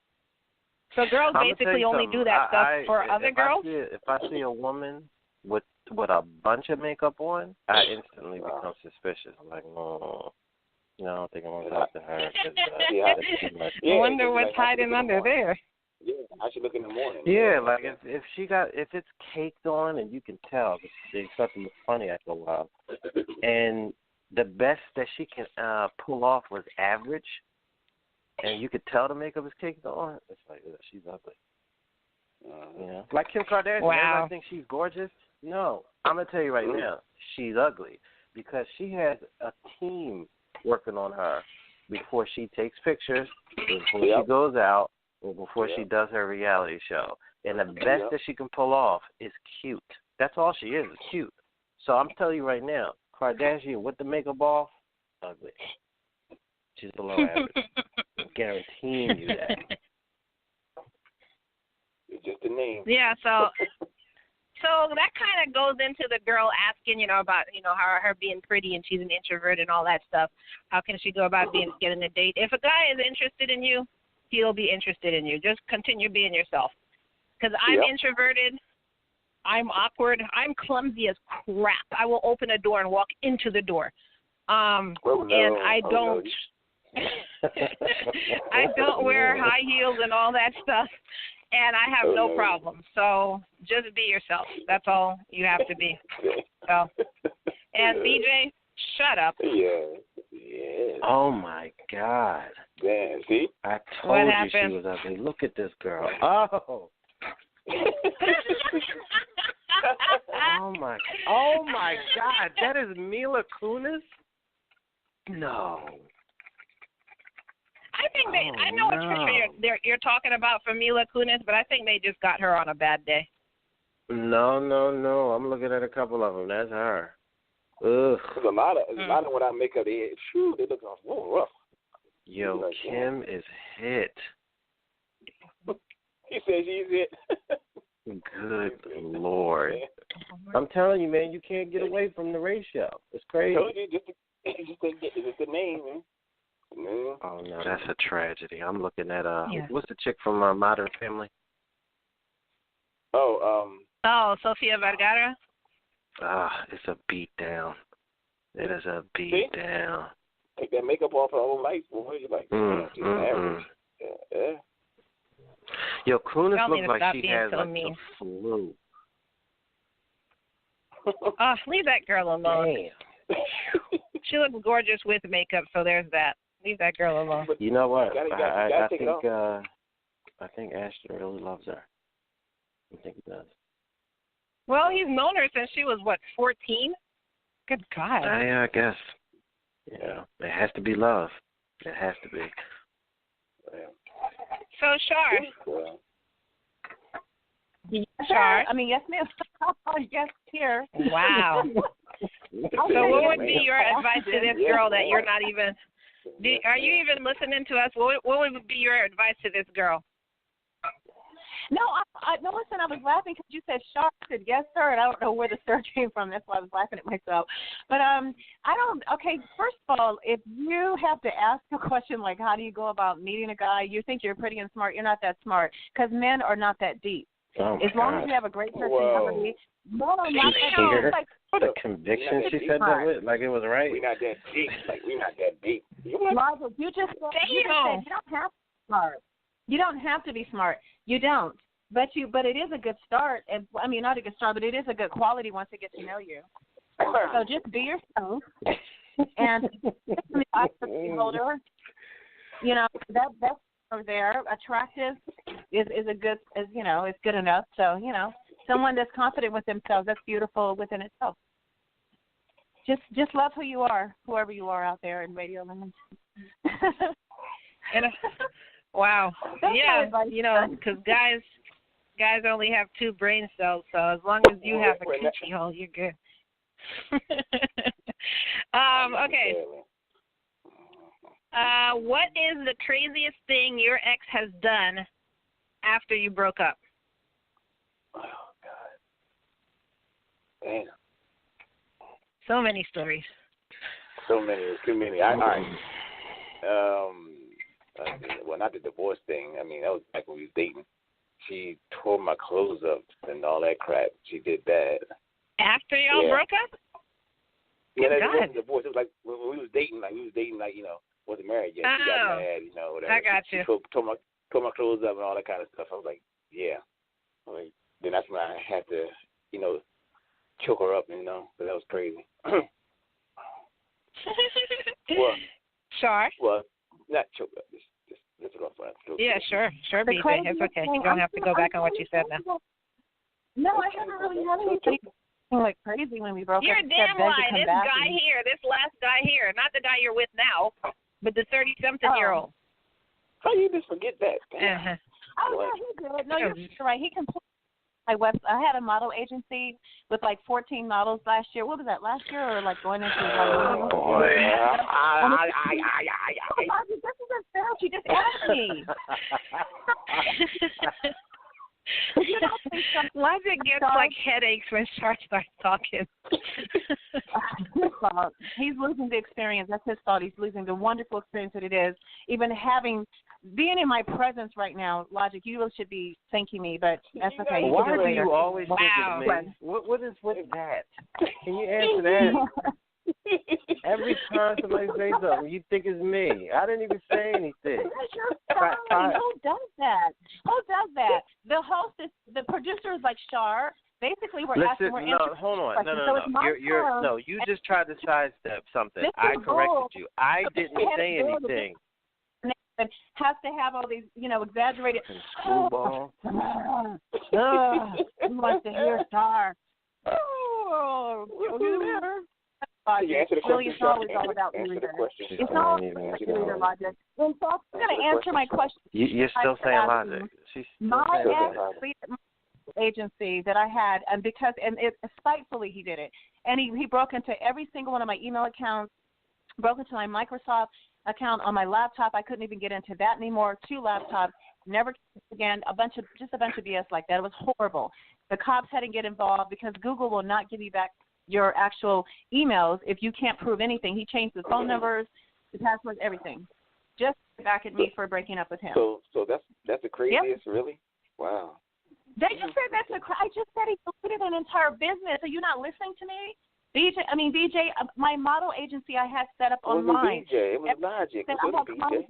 So girls basically only do that stuff for other girls? If I see a woman with a bunch of makeup on, I instantly become suspicious. I'm like, no, I don't think I want to talk to her. That's too much. I wonder what's hiding under there. Yeah, I should look in the morning. Yeah, like if it's caked on and you can tell, there's something funny after a while. And the best that she can pull off was average, and you could tell the makeup is caked on. It's like, she's ugly. Like Kim Kardashian. Wow. Everybody thinks she's gorgeous. No, I'm gonna tell you right now, she's ugly because she has a team working on her before she takes pictures, before she goes out, or before she does her reality show. And the best that she can pull off is cute. That's all she is cute. So I'm telling you right now, Kardashian with the makeup off, ugly. She's below average. I'm guaranteeing you that. It's just a name. Yeah, so that kind of goes into the girl asking, about, her being pretty and she's an introvert and all that stuff. How can she go about getting a date? If a guy is interested in you, he'll be interested in you. Just continue being yourself. Because I'm introverted. I'm awkward. I'm clumsy as crap. I will open a door and walk into the door. And I don't. I don't wear high heels and all that stuff, and I have no problem. So just be yourself. That's all you have to be. So, and BJ, shut up. Yeah. Oh my God. Damn, see? I told you she was ugly. Look at this girl. Oh. Oh my God. That is Mila Kunis? No. I think I know what Trisha you're talking about for Mila Kunis, but I think they just got her on a bad day. No. I'm looking at a couple of them. That's her. Ugh. There's a lot of when I make up they look rough. Yo, like, Kim is hit. He says she's hit. Good Lord. I'm telling you, man, you can't get away from the ratio. It's crazy. I told you, just a name, man. Oh, no, that's a tragedy. I'm looking at, what's the chick from Modern Family? Sofia Vergara? It's a beat down. It is a beat down. Take that makeup off her whole life. Boy, you like average. Yeah. Yo, Kunis looks like she has the flu. Leave that girl alone. She looks gorgeous with makeup, so there's that. Leave that girl alone. You know what? I think Ashton really loves her. I think he does. Well, he's known her since she was 14? Good God. Yeah, I guess. Yeah, it has to be love. It has to be. So, Char. Char? I mean, yes, ma'am. Yes, here. Wow. So what would be your advice to this girl that you're not even – are you even listening to us? What would be your advice to this girl? No, no. Listen, I was laughing because you said Char. I said, yes, sir, and I don't know where the sir came from. That's why I was laughing at myself. But okay, first of all, if you have to ask a question like how do you go about meeting a guy, you think you're pretty and smart, you're not that smart because men are not that deep. Oh, as long as you have a great personality. No, not that deep. Like, the conviction she said that with, like it was right. We're not that deep. We're not that deep. Marvel, you just said you don't have to be smart. You don't have to be smart. You don't. But it is a good start. And I mean, not a good start, but it is a good quality once they get to know you. So just be yourself. And holder, that's over there. Attractive is a good, is good enough. So, someone that's confident with themselves, that's beautiful within itself. Just love who you are, whoever you are out there in radio land. Wow. Yeah, because guys only have 2 brain cells, so as long as you have a coochie hole, you're good. Okay. What is the craziest thing your ex has done after you broke up? Oh, God. Damn. So many stories. So many. Too many. All right. Well, not the divorce thing. I mean, that was back when we was dating. She tore my clothes up and all that crap. She did that. After y'all broke up? Yeah, that God. wasn't divorce. It was like when we was dating, wasn't married yet. She got mad, whatever. I got you. She tore my clothes up and all that kind of stuff. I was like, yeah. Then that's when I had to, choke her up, because that was crazy. Char? Well, not choke up. Just lift it off. Yeah, sure, BJ. It's okay. You don't have to go back on what you said now. No, I haven't really had anything like crazy when we broke You're up. You're damn right. This guy here, this last guy here, not the guy you're with now, but the 30-something-year-old. How you just forget that? Oh, yeah, he did. No, you're right. He completely. I had a model agency with like 14 models last year. What was that, last year or like going into Oh, boy. This isn't fair. She just asked me. Logic gets like headaches when Char starts talking. His fault. He's losing the experience. That's his fault. He's losing the wonderful experience that it is. Even being in my presence right now, Logic, you really should be thanking me, but that's okay. Why do you always think of me? What is with that? Can you answer that? Every time somebody says something, you think it's me. I didn't even say anything. Who does that? The host the producer is like Char. Basically, we're asking. Hold on. No. You just tried to sidestep something. I corrected you. I didn't say anything. Has to have all these, exaggerated. Screwball. Who wants to hear Char? Really, it's always all about you. It's all about you, Logic. And so I'm going to answer my question. You're still saying Logic. My agency that I had, and spitefully he did it, and he broke into every single one of my email accounts, broke into my Microsoft account on my laptop. I couldn't even get into that anymore. 2 laptops, never again. A bunch of BS like that. It was horrible. The cops had to get involved because Google will not give you back your actual emails if you can't prove anything. He changed the phone numbers, the passwords, everything. Just back at me for breaking up with him. So that's the craziest, really? Wow. They just said I just said he deleted an entire business. Are you not listening to me? BJ, my model agency I had set up online. It was Logic. It wasn't BJ.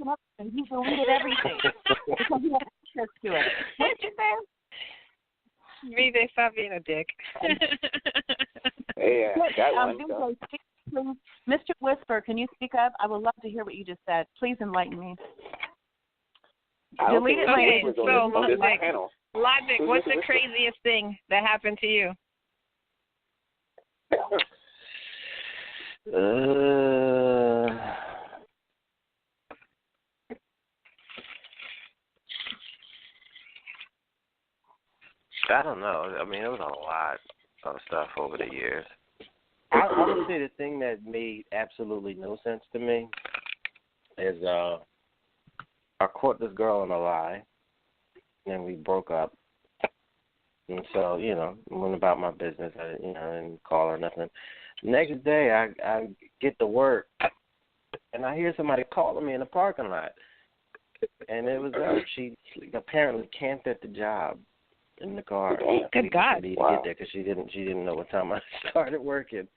He deleted everything because he had access to it. What did you say? BJ, stop being a dick. Yeah, that one. Please, Mr. Whisper, can you speak up? I would love to hear what you just said. Please enlighten me. Deleted my agency. So Logic, what's the craziest thing that happened to you? I don't know. I mean, it was a lot of stuff over the years. I would say the thing that made absolutely no sense to me is I caught this girl in a lie, and we broke up. And so, went about my business. I didn't call her nothing. Next day, I get to work, and I hear somebody calling me in the parking lot. And it was she apparently camped at the job in the car. Good God! To get there because she didn't know what time I started working.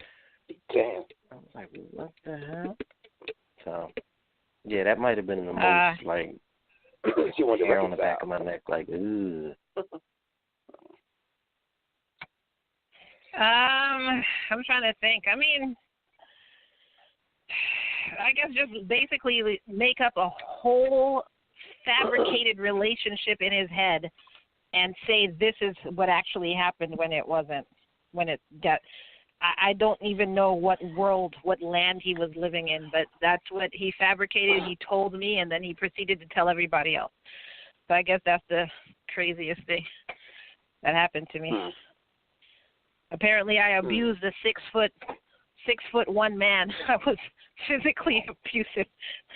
Damn. I was like, what the hell? So, yeah, that might have been the most she wanted hair on the back of my neck, ooh. I'm trying to think. I mean, I guess just basically make up a whole fabricated relationship in his head and say this is what actually happened when it wasn't, when it got, I don't even know what land he was living in, but that's what he fabricated. He told me, and then he proceeded to tell everybody else. So I guess that's the craziest thing that happened to me. Apparently, I abused a 6'1" man. I was physically abusive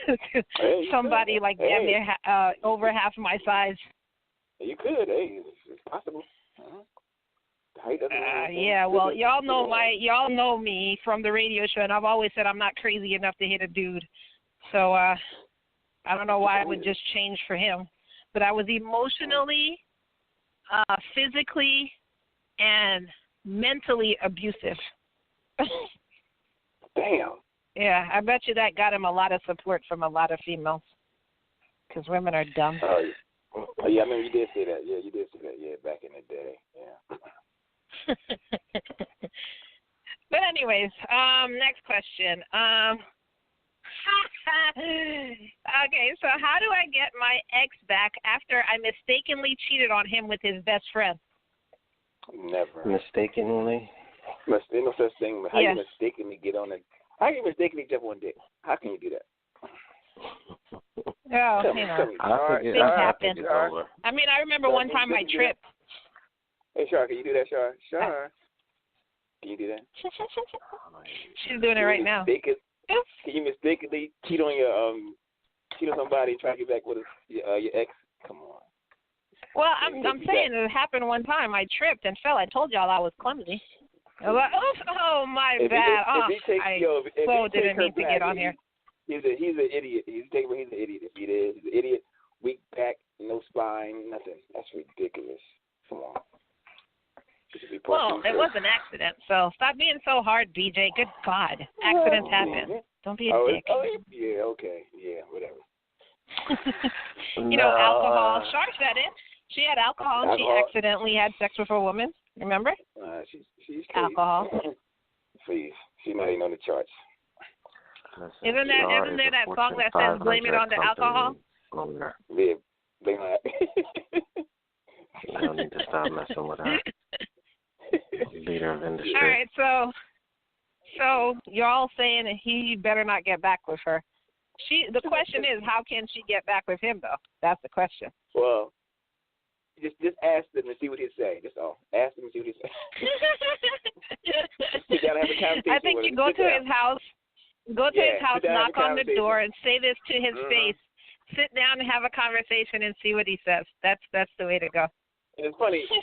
to somebody like damn near over half my size. You could, it's possible. Yeah, well, y'all know me from the radio show, and I've always said I'm not crazy enough to hit a dude. So I don't know why I would just change for him. But I was emotionally, physically, and mentally abusive. Damn. Yeah, I bet you that got him a lot of support from a lot of females because women are dumb. Oh, yeah, I mean, you did say that. Yeah, you did say that. Yeah, back in the day. Yeah. But anyways, next question. Okay, so how do I get my ex back after I mistakenly cheated on him with his best friend? Never. Mistakenly? There's no such thing. How Yes. you mistakenly get on it? How you mistakenly jump on dick? How can you do that? Oh, Tell me, you know, tell me. things happen. It's over. I mean, I remember one time I tripped. Hey, Char, can you do that, Char? Char, can you do that? She's doing it right now. Can you mistakenly cheat on somebody and try to get back with your ex? Come on. Well, I'm saying it happened one time. I tripped and fell. I told y'all I was clumsy. I was like, oh my bad. I didn't need to get on here. He's an idiot. He's an idiot. If he is, he's an idiot. Weak back, no spine, nothing. That's ridiculous. Come on. Well, it was an accident, so stop being so hard, BJ. Good God. Accidents happen. Don't be a dick. Yeah, okay. Yeah, whatever. Alcohol. Char said it. She had alcohol and she accidentally had sex with a woman. Remember? She's crazy. Alcohol. Please. She's not even on the charts. Isn't there that song that says blame it on the alcohol? Yeah, blame it. You don't need to stop messing with her. Leader of industry. All right, so y'all saying that he better not get back with her. The question is, how can she get back with him, though? That's the question. Well, just ask him and see what he'll say. That's all. Ask him and see what he'll say. You gotta have a conversation. I think you go to his house. Go to his house, knock on the door, and say this to his face. Sit down and have a conversation and see what he says. That's the way to go. And it's funny. He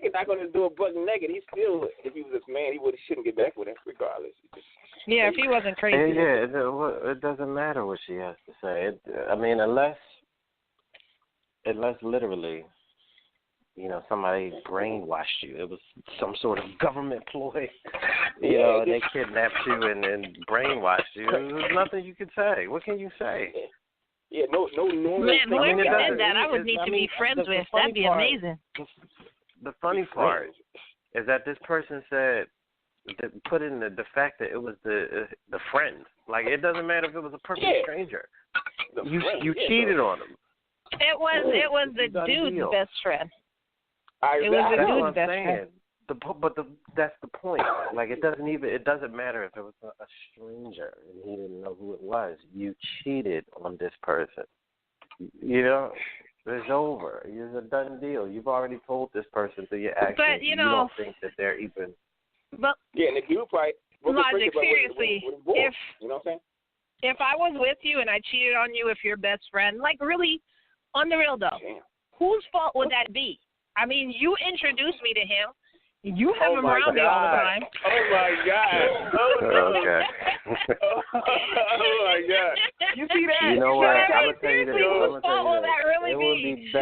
can knock on his door butt naked. He still, if he was this man, he shouldn't get back with him regardless. Yeah, if he wasn't crazy. Yeah, it doesn't matter what she has to say. Unless literally, somebody brainwashed you. It was some sort of government ploy. They kidnapped you and brainwashed you. There's nothing you could say. What can you say? Yeah, no normal. Man, whoever did that, I would need to be friends with. That'd be amazing. The funny part is that this person said, put in the fact that it was the friend. Like, it doesn't matter if it was a perfect stranger. You cheated on him. It was the dude's best friend. It was the dude's best friend. But that's the point. Like, it doesn't matter if it was a stranger and he didn't know who it was. You cheated on this person. It's over. It's a done deal. You've already told this person through your actions. But, you don't think that they're even. But and if you probably logic, seriously, if you know what I'm saying? If I was with you and I cheated on you with your best friend, like, really, on the real though, whose fault would that be? I mean, you introduced me to him. You have him around me all the time. Oh, my God. Oh, no. Okay. Oh, my God. You see that? You know what? I'm going to tell you this. Whose fault will that really be?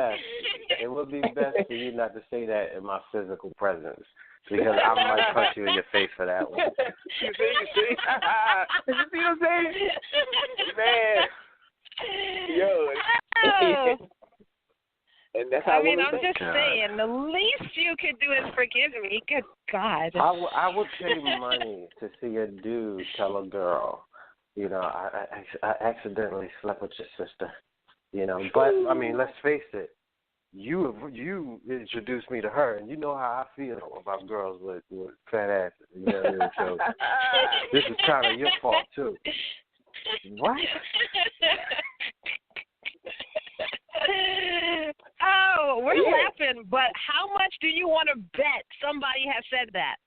It would be best for you not to say that in my physical presence, because I might punch you in your face for that one. You see? You see what I'm saying? Man. Yo. And that's how I'm just saying, the least you could do is forgive me. Good God. I would pay money to see a dude tell a girl, I accidentally slept with your sister, But, I mean, let's face it. You introduced me to her, and you know how I feel about girls with fat asses. You know what I mean? So this is kind of your fault, too. What? Oh, we're laughing, but how much do you want to bet somebody has said that?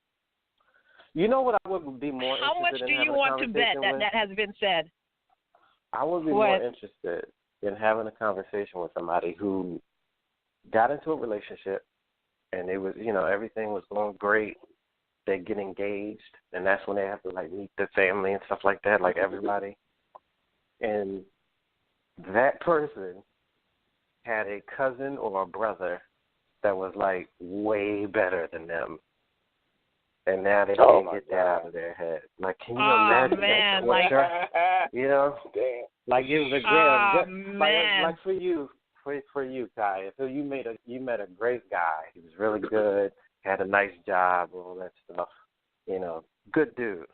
You know what I would be more how interested in? How much do you want to bet that has been said? I would be more interested in having a conversation with somebody who got into a relationship and it was, everything was going great. They get engaged, and that's when they have to, meet the family and stuff like that, like everybody. And that person had a cousin or a brother that was, way better than them. and now they can't get that out of their head. Like, can you imagine that torture? You know, like it was a great, like for you, Kai. So you met a great guy. He was really good, had a nice job, all that stuff. You know, good dude.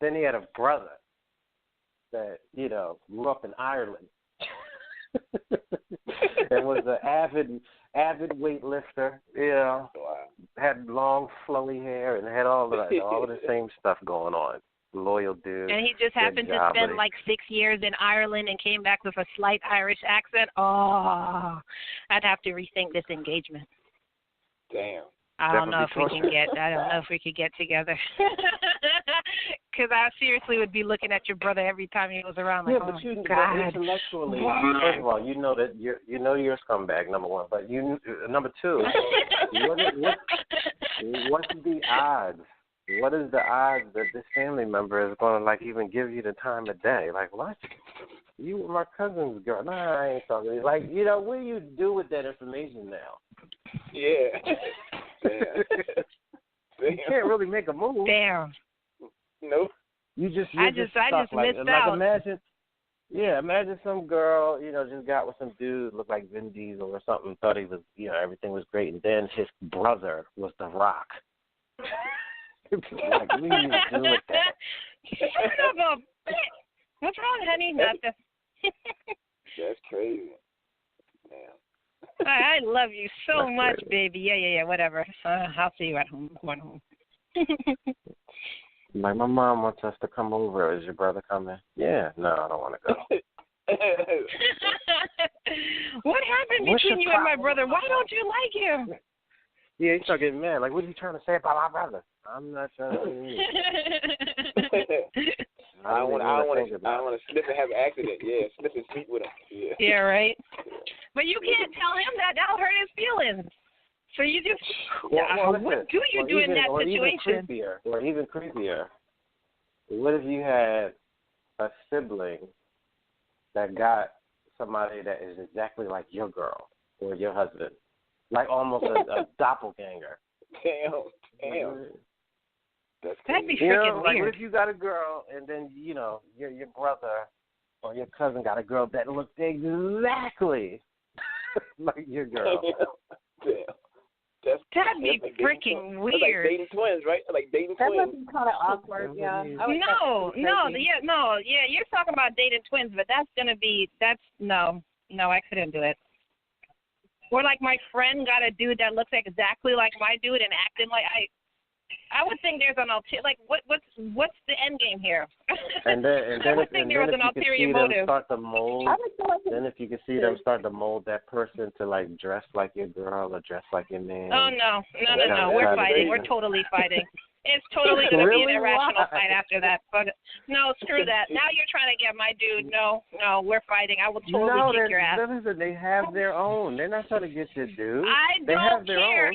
Then he had a brother that, you know, grew up in Ireland and was an avid weightlifter, you know, had long flowy hair and had all of the same stuff going on. Loyal dude. And he just happened to spend like 6 years in Ireland and came back with a slight Irish accent. Oh, I'd have to rethink this engagement. Damn. I don't know if we could get together. Because I seriously would be looking at your brother every time he was around. Like, but intellectually, first of all, you know that you're a scumbag, number one. But number two, what's the odds? What is the odds that this family member is going to like even give you the time of day? Like, what? You were my cousin's girl. Nah, I ain't talking to you. Like, you know, what do you do with that information now? Yeah. Damn. You can't really make a move. Damn. Nope. I just missed out. Imagine some girl, you know, just got with some dude, looked like Vin Diesel or something, thought he was, you know, everything was great, and then his brother was The Rock. Like, what do you do with that? Son of a bitch. What's wrong, honey? Nothing. That's crazy. Damn. I love you so That's much, crazy. baby. Yeah, whatever. I'll see you at home. I'm going home. Like, my mom wants us to come over. Is your brother coming? Yeah. No, I don't want to go. What happened between you and my brother? Why don't you like him? Yeah, he started getting mad. Like, what are you trying to say about my brother? I'm not trying to I don't want to slip and have an accident. Yeah, slip and sleep with him. Yeah, right. But you can't tell him that. That'll hurt his feelings. So you just, what do you do in that situation? Even creepier, what if you had a sibling that got somebody that is exactly like your girl or your husband, like almost a doppelganger? Damn. That'd be freaking weird. Like, what if you got a girl and then, you know, your brother or your cousin got a girl that looked exactly like your girl? Damn. That'd be freaking weird. Like dating twins, right? Like dating that twins. That must be kind of awkward, yeah. You're talking about dating twins, but no, I couldn't do it. Or like my friend got a dude that looks exactly like my dude and acting like I would think there's an like what's the end game here? And then I would think there was an ulterior motive. Then if you could see them start to mold that person to like dress like your girl or dress like your man. Oh no, we're fighting. We're totally fighting. It's totally going to be an irrational fight after that. But no, screw that. Now you're trying to get my dude. No, we're fighting. I will totally kick your ass. Listen, they have their own. They're not trying to get your dude. I don't care.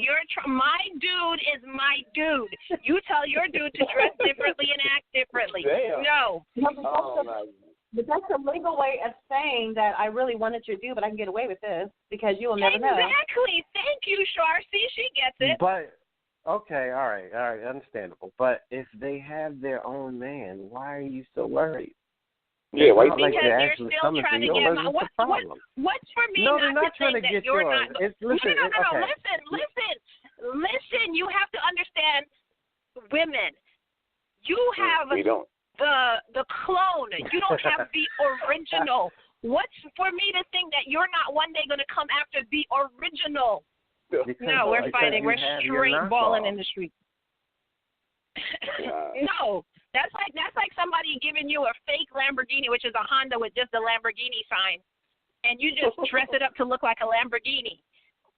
My dude is my dude. You tell your dude to dress differently and act differently. Damn. No. But that's a legal way of saying that I really wanted your dude, but I can get away with this because you will never know. Exactly. Thank you, Char. See, she gets it. But okay, all right, understandable. But if they have their own man, why are you so worried? Yeah, why? Because they're still trying to get my. What's for me? No, they're not trying to get yours. Listen. Listen. You have to understand, women. You have the clone. You don't have the original. What's for me to think that you're not one day going to come after the original? No, we're fighting. We're straight balling in the street. No, that's like somebody giving you a fake Lamborghini, which is a Honda with just a Lamborghini sign, and you just dress it up to look like a Lamborghini.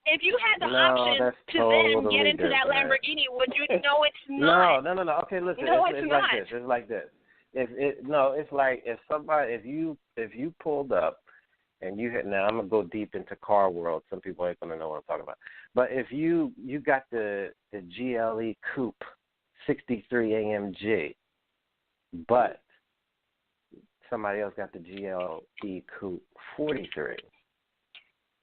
If you had the option to then get into that Lamborghini, would you? No, it's not. No. Okay, listen. No, it's not. Like this. It's like this. It's like if you pulled up. And now I'm gonna go deep into car world. Some people ain't gonna know what I'm talking about. But if you got the GLE Coupe 63 AMG, but somebody else got the GLE Coupe 43,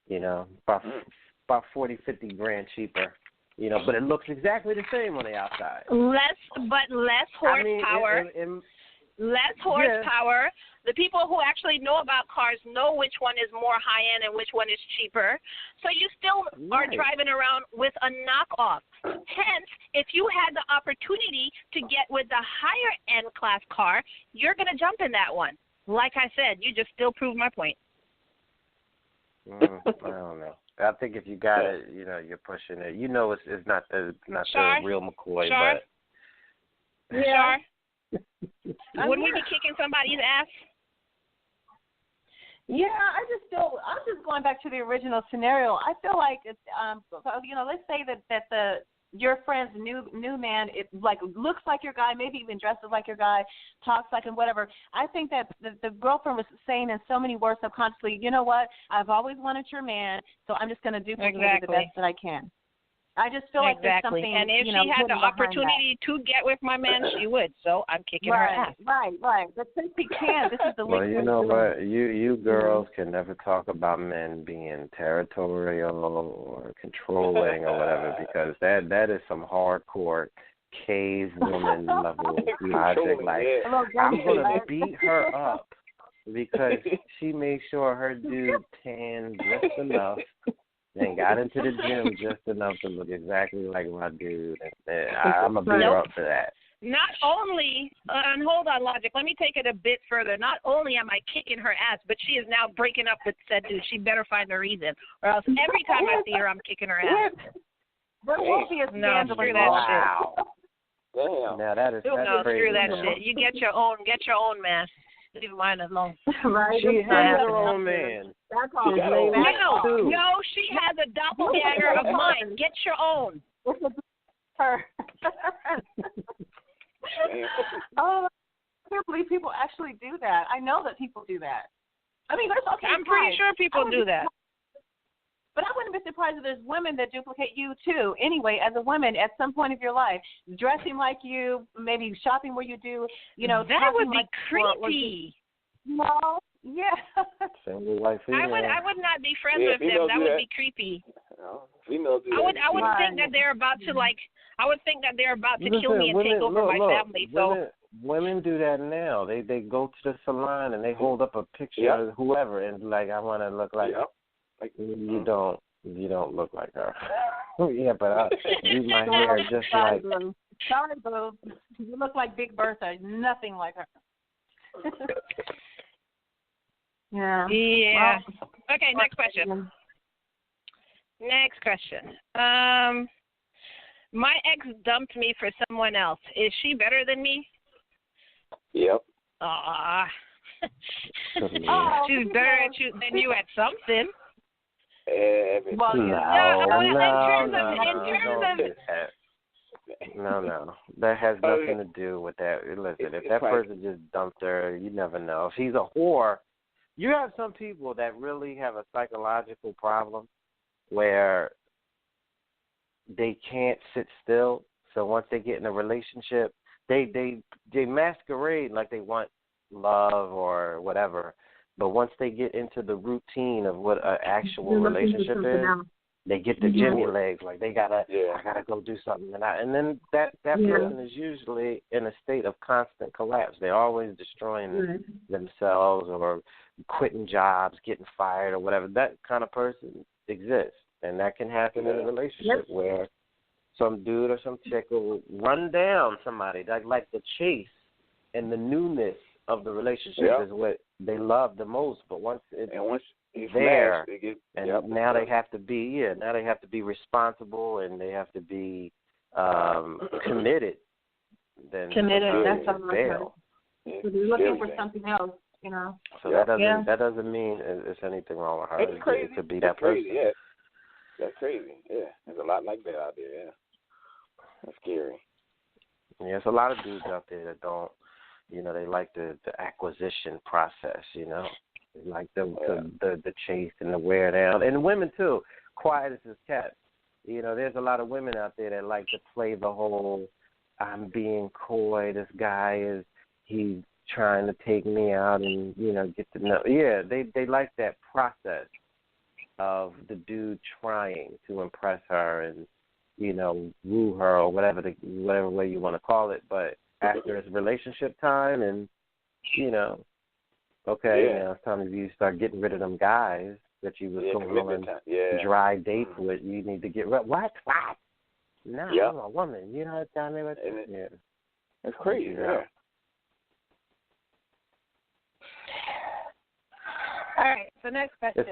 you know, about 40, 50 grand cheaper, but it looks exactly the same on the outside. Less horsepower. Less horsepower. Yeah. The people who actually know about cars know which one is more high-end and which one is cheaper. So you still are driving around with a knockoff. Hence, if you had the opportunity to get with the higher-end class car, you're going to jump in that one. Like I said, you just still proved my point. I don't know. I think if you got it, you're pushing it. It's not the real McCoy, Char? but yeah. Wouldn't we be kicking somebody's ass? Yeah, I'm just going back to the original scenario. I feel like it's let's say that your friend's new man, it looks like your guy, maybe even dresses like your guy, talks like him, whatever. I think that the girlfriend was saying in so many words subconsciously, you know what? I've always wanted your man, so I'm just going to duplicate it the best that I can. I just feel like there's something. And if she had the opportunity to get with my man, she would. So I'm kicking her ass. Right. But since he can't, this is the well, you know what? You girls can never talk about men being territorial or controlling or whatever, because that is some hardcore cavewoman level logic. Like, I'm gonna beat her up because she made sure her dude tanned just enough. And got into the gym just enough to look exactly like my dude. I'm going to beat her up for that. Not only, and hold on, Logic, let me take it a bit further. Not only am I kicking her ass, but she is now breaking up with said dude. She better find a reason, or else every time I see her, I'm kicking her ass. There won't be a scandal. Screw that shit. Damn. Now that's crazy. Screw that shit. You get your own man. Leave mine alone. Right. She has her own man. That's all. No, she has a doppelganger of mine. Get your own. Her. Oh, I can't believe people actually do that. I know that people do that. I mean, there's okay. I'm pretty sure people do that. But I wouldn't be surprised if there's women that duplicate you too. Anyway, as a woman, at some point of your life, dressing like you, maybe shopping where you do, that would be like creepy. No, yeah. Single wife. I would not be friends with them. That would be creepy. Females do I would think that they're about to I would think that they're about to kill me and take over my family. So women do that now. They go to the salon and they hold up a picture of whoever and like, I want to look like. Like, you don't look like her. Yeah, but I do my hair just like. Sorry, boo. You look like Big Bertha. Nothing like her. Yeah. Yeah. Well, okay. Next question. My ex dumped me for someone else. Is she better than me? Yep. She's better than you at something. No. That has nothing to do with that. Listen, if that person just dumped her, you never know. If she's a whore, you have some people that really have a psychological problem where they can't sit still. So once they get in a relationship, they masquerade like they want love or whatever. But once they get into the routine of what an actual relationship is, they get the jimmy legs, like I gotta go do something, and then that person is usually in a state of constant collapse. They're always destroying themselves or quitting jobs, getting fired or whatever. That kind of person exists, and that can happen in a relationship where some dude or some chick will run down somebody. Like the chase and the newness of the relationship is what they love the most. But once it's there, now they have to be responsible and they have to be committed. Then that's all. So they're looking for something else, So that doesn't mean it's anything wrong with her. It's crazy. It could be that person. Crazy, yeah. That's crazy. Yeah, there's a lot like that out there. Yeah, that's scary. Yeah, there's a lot of dudes out there that don't. They like the acquisition process. They like the chase and the wear down, and women too. Quiet as is kept. There's a lot of women out there that like to play the whole I'm being coy. This guy he's trying to take me out and get to know. Yeah, they like that process of the dude trying to impress her and woo her or whatever way you want to call it. But after it's relationship time and, okay, now it's time for you to start getting rid of them guys that you was going on dry dates with. You need to get rid. What? No, I'm a woman. You know what I mean? Yeah. That's crazy. Yeah. All right. So next question.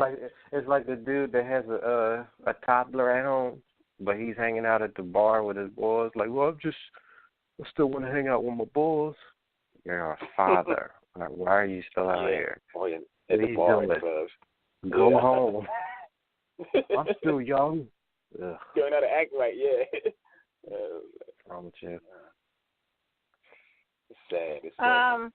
It's like the dude that has a toddler at home, but he's hanging out at the bar with his boys. Like, well, I still want to hang out with my boys. You're a father. Like, why are you still out here? Oh, yeah. At the bar clubs. Go home. I'm still young. Ugh. You don't know how to act right, What's wrong with you? It's sad. It's sad.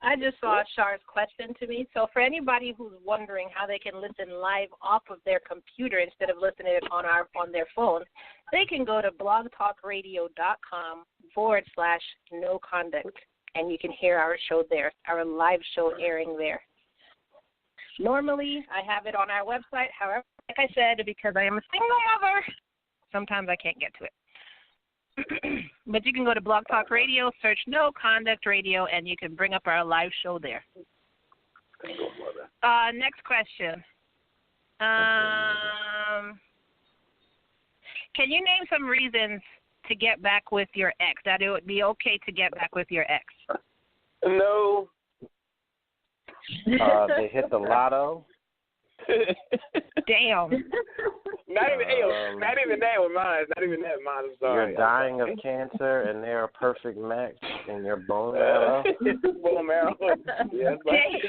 I just saw Char's question to me. So for anybody who's wondering how they can listen live off of their computer instead of listening on their phone, they can go to blogtalkradio.com/no-conduct, and you can hear our show there, our live show airing there. Normally, I have it on our website. However, like I said, because I am a single mother, sometimes I can't get to it. But you can go to Blog Talk Radio, search No Conduct Radio, and you can bring up our live show there. Next question. Can you name some reasons to get back with your ex, that it would be okay to get back with your ex? No. They hit the lotto. Damn. Not even that with mine. Not even that mine. I'm sorry. You're dying of cancer, and they're a perfect match in your bone marrow. Bone marrow. Yeah. Damn.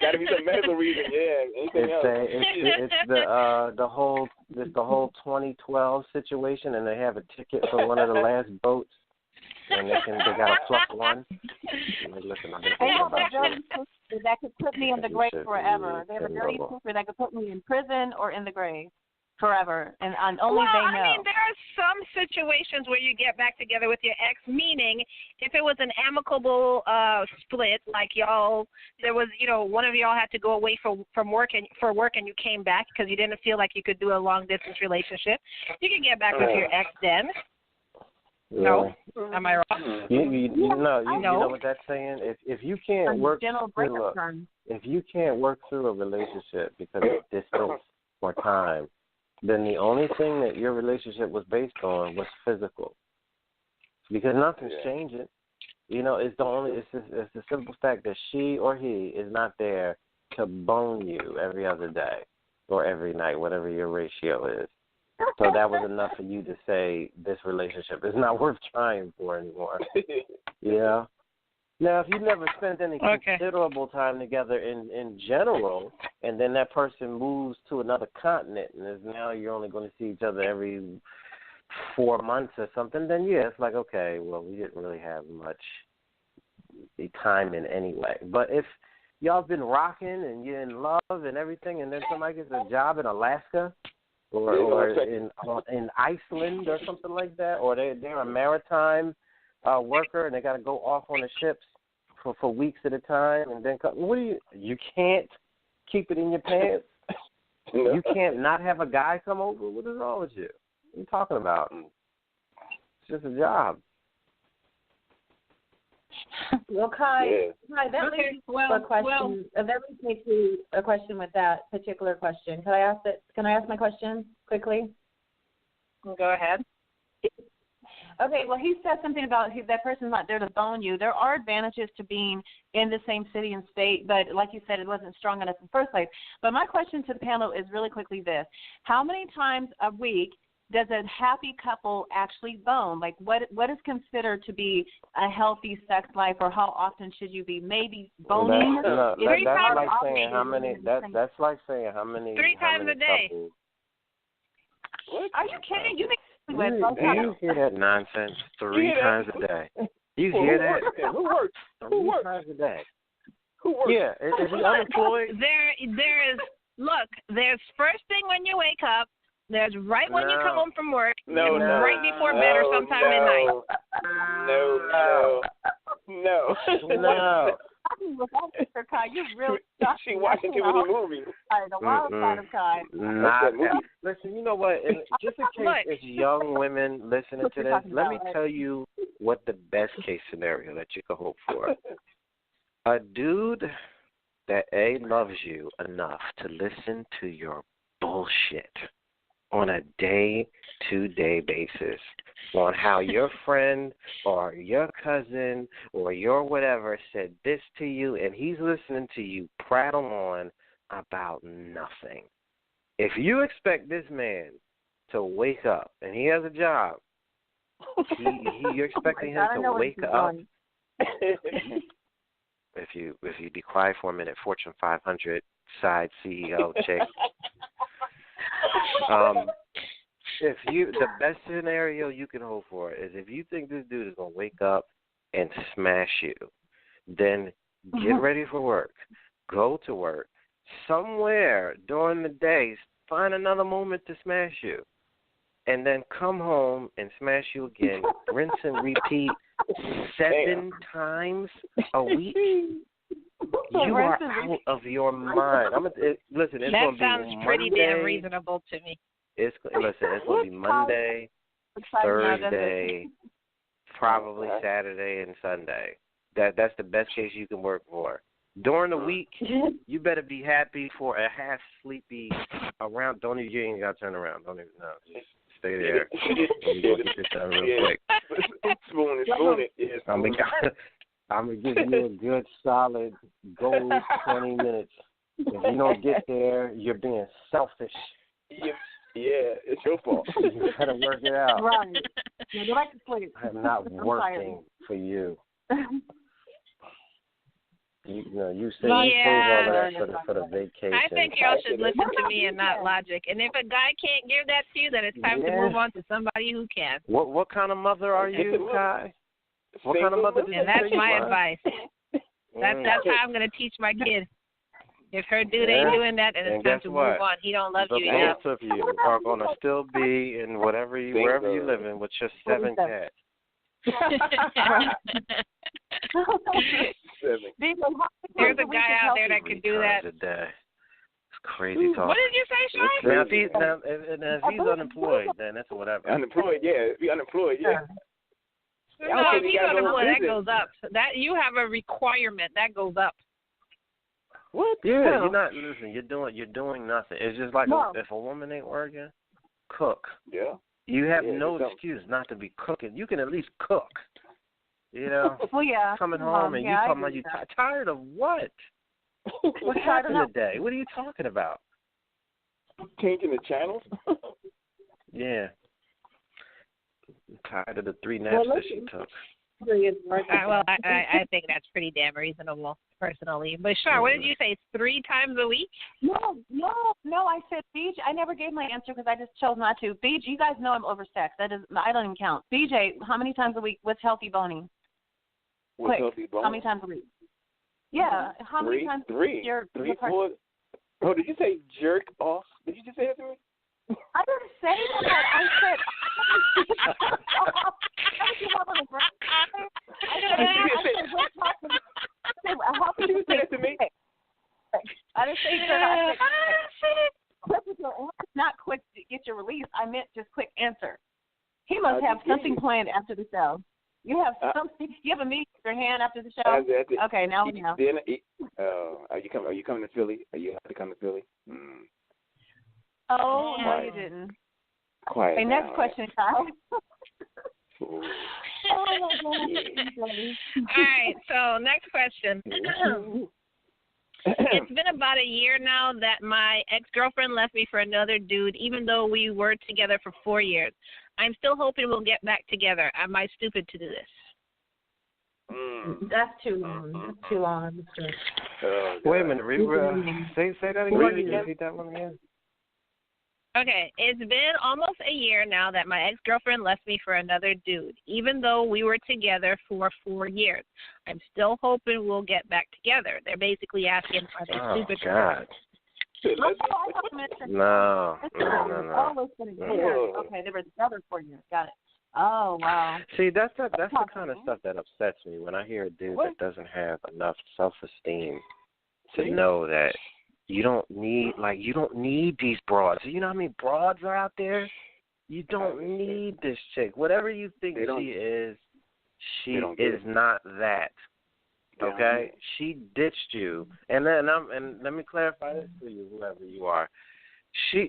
Got to be some medical reason. Yeah. Anything else? It's the whole 2012 situation, and they have a ticket for one of the last boats. And they got to pluck one. Listen, they have a dirty sister that could put me in the grave forever. They have a dirty sister that could put me in prison or in the grave forever, and only they know. I mean, there are some situations where you get back together with your ex, meaning if it was an amicable split, like y'all, there was, one of y'all had to go away from work and you came back because you didn't feel like you could do a long-distance relationship, you can get back with your ex then. Yeah. No, am I wrong? You know what that's saying. If you can't work if you can't work through a relationship because of distance or time, then the only thing that your relationship was based on was physical. Because nothing's changing. It's the simple fact that she or he is not there to bone you every other day or every night, whatever your ratio is. So that was enough for you to say this relationship is not worth trying for anymore. Yeah. Now, if you never spent any considerable time together in general, and then that person moves to another continent, and now you're only going to see each other every 4 months or something, then it's like, okay, well, we didn't really have much time in anyway. But if y'all been rocking and you're in love and everything, and then somebody gets a job in Alaska, or in Iceland or something like that, or they're a maritime worker and they got to go off on the ships for weeks at a time, and then you can't keep it in your pants? You can't not have a guy come over? What is wrong with you? What are you talking about? It's just a job. Well, Kai, that leads to a question. That leads me to a question with that particular question. Can I ask my question quickly? Go ahead. Okay. Well, he said something about that person's not there to bone you. There are advantages to being in the same city and state, but like you said, it wasn't strong enough in the first place. But my question to the panel is really quickly this: how many times a week does a happy couple actually bone? Like, what is considered to be a healthy sex life, or how often should you be maybe boning? That's like saying how many. That's like saying how many. 3 times a day. Couples. Are you kidding? You do you hear that nonsense 3 times a day? You hear that? Who works? 3 times a day. Who works? Yeah, is he unemployed? There's first thing when you wake up. There's right when you come home from work, and right before bed or sometime midnight. No. with that, Kai. You really stuck. She watching too many movies. The wild side of Kai. Listen, you know what? And just in case it's young women listening to this, let me tell you what the best case scenario that you can hope for. A dude that A, loves you enough to listen to your bullshit on a day-to-day basis on how your friend or your cousin or your whatever said this to you, and he's listening to you prattle on about nothing. If you expect this man to wake up, and he has a job, you're expecting him to wake up. If you be quiet for a minute, Fortune 500 side CEO chick. The best scenario you can hope for is if you think this dude is gonna wake up and smash you, then get ready for work, go to work, somewhere during the day, find another moment to smash you, and then come home and smash you again, rinse and repeat 7 times a week. You are out of your mind. Listen, it's going to be That sounds pretty damn reasonable to me. It's going to be Monday, Thursday, probably Saturday and Sunday. That's the best case you can work for. During the week, you better be happy for a half sleepy around. You ain't got to turn around. Don't even know. Just stay there. I'm going to get this done real quick. Spoon it. Yes. I'm going to give you a good, solid, gold 20 minutes. If you don't get there, you're being selfish. Yeah, it's your fault. You got to work it out. Right. You like to sleep. I'm not working for you. You say all that for the vacation. I think y'all should listen to me and not logic. And if a guy can't give that to you, then it's time to move on to somebody who can. What kind of mother are you, Kai? What kind of mother did you And that's say my you advice. That's how I'm going to teach my kid. If her dude ain't doing that, then it's time to move on. He don't love you enough. Both of you are going to still be in wherever you live in with your 7 cats. There's a guy out there that could do that. It's crazy talk. What did you say, Char? Now, if he's unemployed, then that's whatever. Unemployed, yeah. If he's unemployed, yeah. No, if he's unemployed, that goes up. That you have a requirement that goes up. What? Yeah, you're not. Listen, you're doing nothing. It's just like if a woman ain't working, cook. Yeah. You have no excuse not to be cooking. You can at least cook. You know, coming home and you talking about you tired of what? What happened today? What are you talking about? Changing the channels? Yeah. I'm tired of the 3 naps that she took. I think that's pretty damn reasonable, personally. But Char, what did you say? 3 times a week? No. I said BJ. I never gave my answer because I just chose not to. BJ, you guys know I'm oversexed. I don't even count. BJ, how many times a week? What's healthy boning? Quick. How many times a week? Yeah. How many times? 3. 3, 4. Oh, did you say jerk off? Did you just say it to me? I didn't say that. I said. How could you say it to me? I didn't say that. Quick with your answer, not quick to get your release. I meant just quick answer. He must have something planned after the show. You have something. You have a meeting with your hand after the show. Okay, now we know. Are you coming to Philly? Are you happy to come to Philly? Oh, no, you didn't. Quiet. Okay, next question, Kyle. All right, so next question. It's been about a year now that my ex-girlfriend left me for another dude, even though we were together for 4 years. I'm still hoping we'll get back together. Am I stupid to do this? That's too long. That's too long. Wait a minute. Say that again. Repeat that one again. Okay, it's been almost a year now that my ex-girlfriend left me for another dude, even though we were together for 4 years. I'm still hoping we'll get back together. They're basically asking, are they stupid? God. No. Okay, they were together 4 years. Got it. Oh, wow. See, that's the kind of stuff that upsets me when I hear a dude that doesn't have enough self-esteem to know that you don't need these broads. You know how many broads are out there? You don't need this chick. Whatever you think she is not that. Okay? She ditched you. And let me clarify this for you, whoever you are.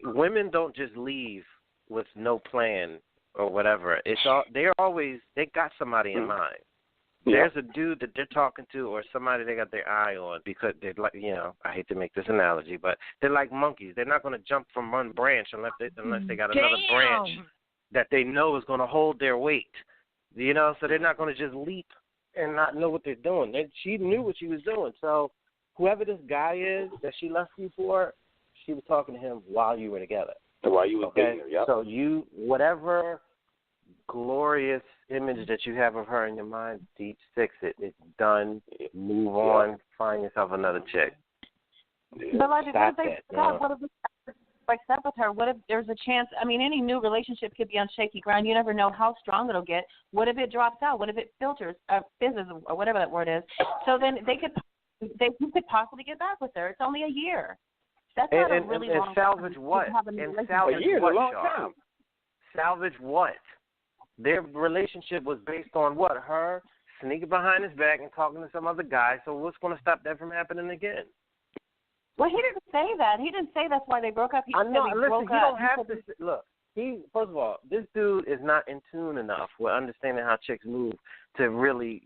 Women don't just leave with no plan or whatever. They got somebody in mind. There's a dude that they're talking to or somebody they got their eye on because they're like, I hate to make this analogy, but they're like monkeys. They're not going to jump from one branch unless they got another branch that they know is going to hold their weight. So they're not going to just leap and not know what they're doing. She knew what she was doing. So whoever this guy is that she left you for, she was talking to him while you were together. While you were dating her, So whatever glorious image that you have of her in your mind, deep fix it. It's done. Move on. Find yourself another chick. But like, what if they breaks up with her? What if there's a chance? I mean, any new relationship could be on shaky ground. You never know how strong it'll get. What if it drops out? What if it fizzes, or whatever that word is? So then you could possibly get back with her. It's only a year. That's not a really long time. And salvage what? And salvage a year what, is a long Char? time. Salvage what? Their relationship was based on what? Her sneaking behind his back and talking to some other guy. So what's going to stop that from happening again? Well, he didn't say that. He didn't say that's why they broke up. He I know. said Listen, broke you up. don't have to look. First of all, this dude is not in tune enough with understanding how chicks move to really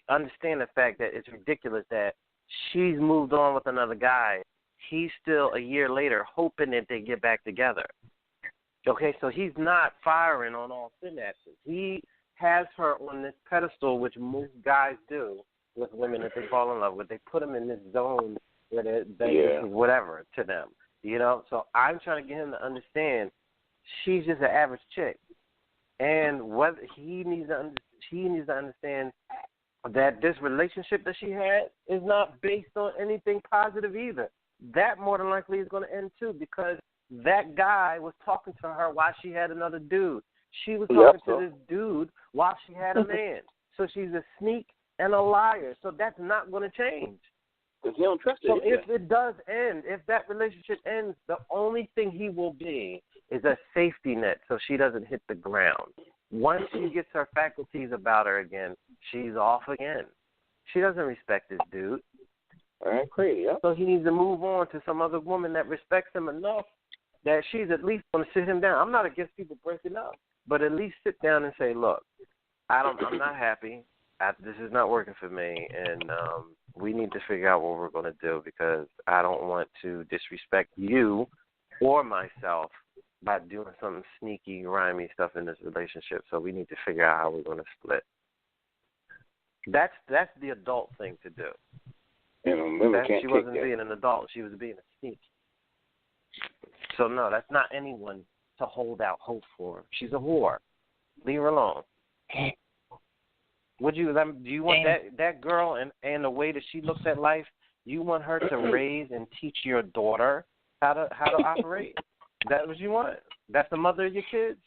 understand the fact that it's ridiculous that she's moved on with another guy. He's still a year later hoping that they get back together. Okay, so he's not firing on all synapses. He has her on this pedestal, which most guys do with women that they fall in love with. They put them in this zone where this is whatever to them, So I'm trying to get him to understand she's just an average chick, and whether he needs to understand that this relationship that she had is not based on anything positive either. That more than likely is going to end too, because that guy was talking to her while she had another dude. She was talking to this dude while she had a man. So she's a sneak and a liar. So that's not going to change. Because you don't trust her. So if it does end, if that relationship ends, the only thing he will be is a safety net so she doesn't hit the ground. Once she gets her faculties about her again, she's off again. She doesn't respect this dude. All right, crazy, So he needs to move on to some other woman that respects him enough that she's at least going to sit him down. I'm not against people breaking up, but at least sit down and say, look, I'm not happy. This is not working for me, and we need to figure out what we're going to do because I don't want to disrespect you or myself by doing some sneaky, grimy stuff in this relationship. So we need to figure out how we're going to split. That's the adult thing to do. She wasn't being an adult. She was being a sneak. So, no, that's not anyone to hold out hope for. She's a whore. Leave her alone. Do you want that girl and the way that she looks at life, you want her to raise and teach your daughter how to operate? Is that what you want? That's the mother of your kids?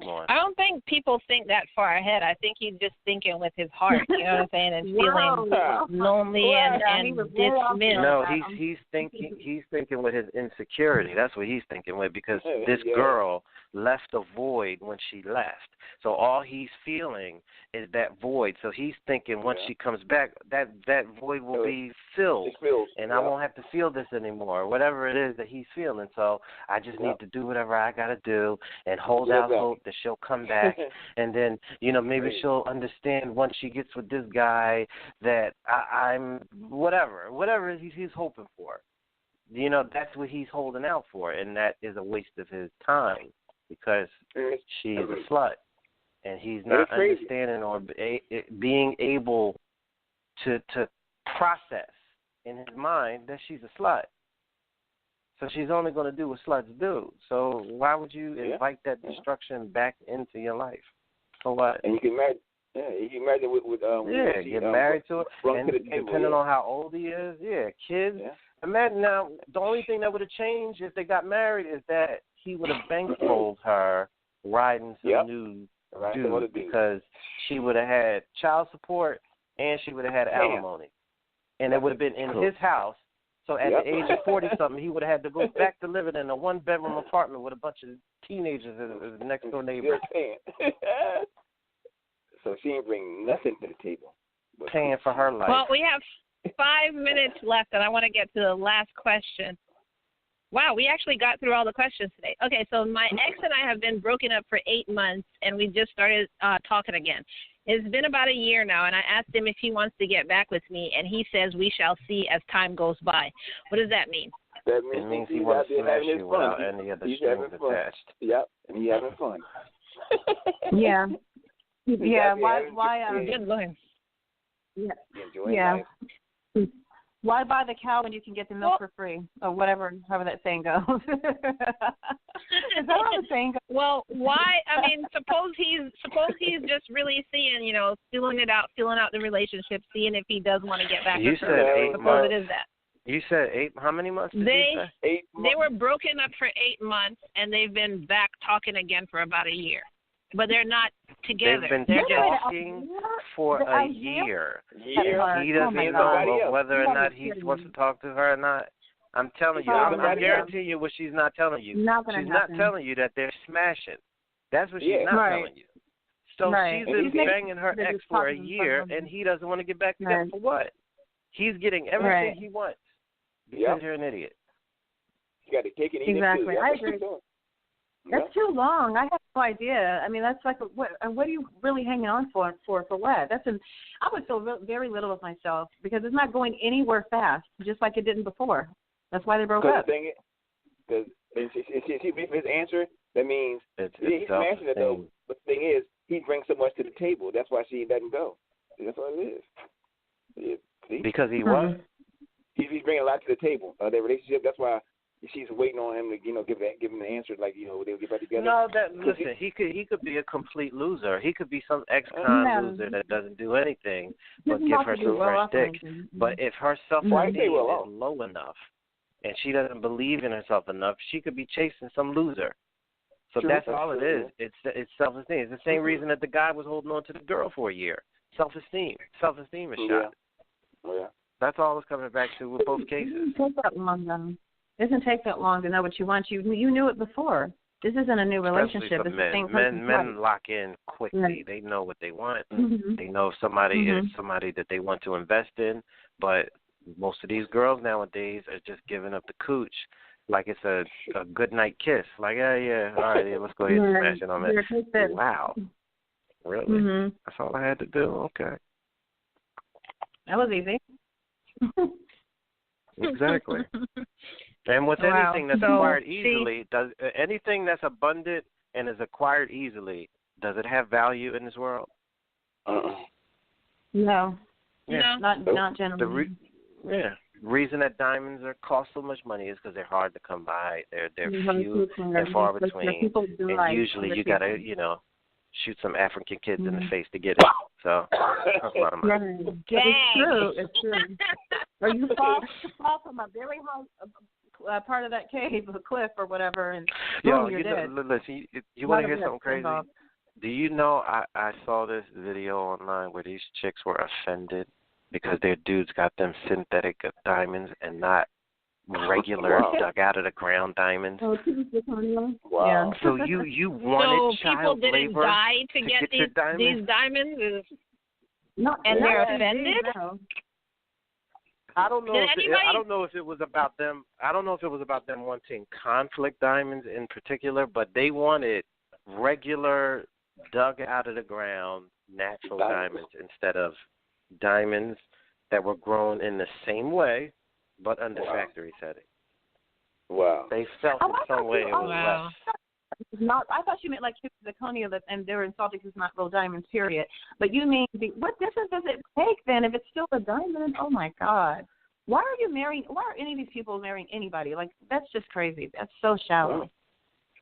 Come on. I don't think people think that far ahead. I think he's just thinking with his heart, you know what I'm saying, and feeling lonely and dismissed. No, he's thinking with his insecurity. That's what he's thinking with because this girl left a void when she left. So all he's feeling is that void. So he's thinking once she comes back, that void will be filled, and I won't have to feel this anymore, whatever it is that he's feeling. So I just need to do whatever I got to do and hold out hope that she'll come back, and then maybe she'll understand once she gets with this guy that I'm whatever he's hoping for. That's what he's holding out for, and that is a waste of his time because she is a slut, and he's not understanding or being able to process in his mind that she's a slut. So she's only going to do what sluts do. So why would you invite that destruction back into your life? For what? And you can imagine. Yeah, you can imagine with get married to it, and depending on how old he is, kids. Yeah. Imagine now, the only thing that would have changed if they got married is that he would have bankrolled her riding some new dude because she would have had child support and she would have had alimony. And it would have been in his house. So at the age of 40-something, he would have had to go back to living in a one-bedroom apartment with a bunch of teenagers as next-door neighbors. So she ain't bring nothing to the table. Paying for her life. Well, we have 5 minutes left, and I want to get to the last question. Wow, we actually got through all the questions today. Okay, so my ex and I have been broken up for 8 months, and we just started talking again. It's been about a year now, and I asked him if he wants to get back with me, and he says we shall see as time goes by. What does that mean? That means he wants to smash you without any of the strings attached. Yep, and he's having fun. Yeah. Yeah, why good looking. Yeah. Why buy the cow when you can get the milk for free, or whatever, however that saying goes? Is that how the saying goes? Well, why? I mean, suppose he's just really seeing, feeling out the relationship, seeing if he does want to get back. You said 8 suppose months. It is that. You said 8. How many months did you say? 8 months. They were broken up for 8 months, and they've been back talking again for about a year. But they're not together. They've been talking for a year. He doesn't know whether or not he wants to talk to her or not. I'm telling you, I'm guaranteeing you what she's not telling you. She's not telling you that they're smashing. That's what she's not telling you. So she's been banging her ex for a year, and he doesn't want to get back together for what? He's getting everything he wants because you're an idiot. You got to take it easy. Exactly, I agree. That's too long. I have no idea. I mean, that's like, what are you really hanging on for what? I would feel very little of myself because it's not going anywhere fast, just like it didn't before. That's why they broke up. Because she his answer, that means he's smashing it, though. But the thing is, he brings so much to the table. That's why she let him go. That's what it is. Because he what? He's bringing a lot to the table. Their relationship, that's why she's waiting on him to give him the answer, like, they'll get back together. No, listen, he could be a complete loser. He could be some ex-con loser that doesn't do anything but give her some fresh dick. But if her self-esteem is low enough and she doesn't believe in herself enough, she could be chasing some loser. So that's all it is. It's self-esteem. It's the same reason that the guy was holding on to the girl for a year. Self-esteem. Self-esteem is shot. Yeah. That's all it's coming back to with both cases. It doesn't take that long, though. It doesn't take that long to know what you want. You knew it before. This isn't a new relationship. It's men lock in quickly. Right. They know what they want. Mm-hmm. They know if somebody is somebody that they want to invest in. But most of these girls nowadays are just giving up the cooch like it's a good night kiss. Like, all right, let's go ahead and smash it on that. Wow. Really? Mm-hmm. That's all I had to do? Okay. That was easy. Exactly. And with anything that's acquired easily, anything that's abundant and is acquired easily, does it have value in this world? No. Yeah. Not generally. Reason that diamonds cost so much money is because they're hard to come by. They're few and far between. And usually you gotta, shoot some African kids in the face to get it. So that's a lot of money. It's true. Or you fall from a very high part of that cave, a cliff or whatever, and you're dead. Listen, you want to hear something crazy? Do you know I saw this video online where these chicks were offended because their dudes got them synthetic diamonds and not regular dug out of the ground diamonds. Wow. Yeah. So you wanted child labor people didn't die to get these diamonds? And they're offended? No. I don't know if it was about them. I don't know if it was about them wanting conflict diamonds in particular, but they wanted regular dug out of the ground natural diamonds instead of diamonds that were grown in the same way but under factory setting. Wow. They felt in some way it was less. I thought you meant like zirconia, and they were insulted because it's not real diamonds, period. But you mean, what difference does it make then if it's still a diamond? Oh, my God. Why are any of these people marrying anybody? Like, that's just crazy. That's so shallow.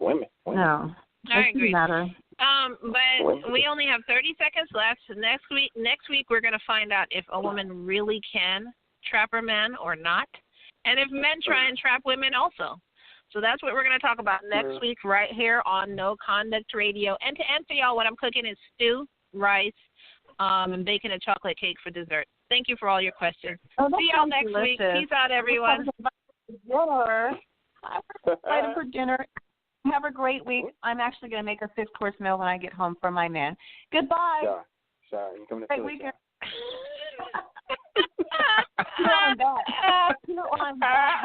Women. No. I agree. Matter. But we only have 30 seconds left. So next week we're going to find out if a woman really can trap her man or not, and if men try and trap women also. So that's what we're going to talk about next week right here on No Conduct Radio. And to answer y'all, what I'm cooking is stew, rice, and bacon and chocolate cake for dessert. Thank you for all your questions. See y'all next week. Peace out, everyone. Dinner. I'm excited for dinner. Have a great week. I'm actually going to make a 6-course meal when I get home from my man. Goodbye. Char, you coming to great Philly, weekend. I'm back. I'm back.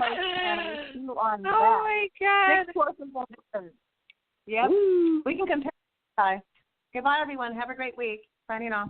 Oh, my God. 6 courses on dessert. Yep. We can compare. Goodbye, everyone. Have a great week. Signing off.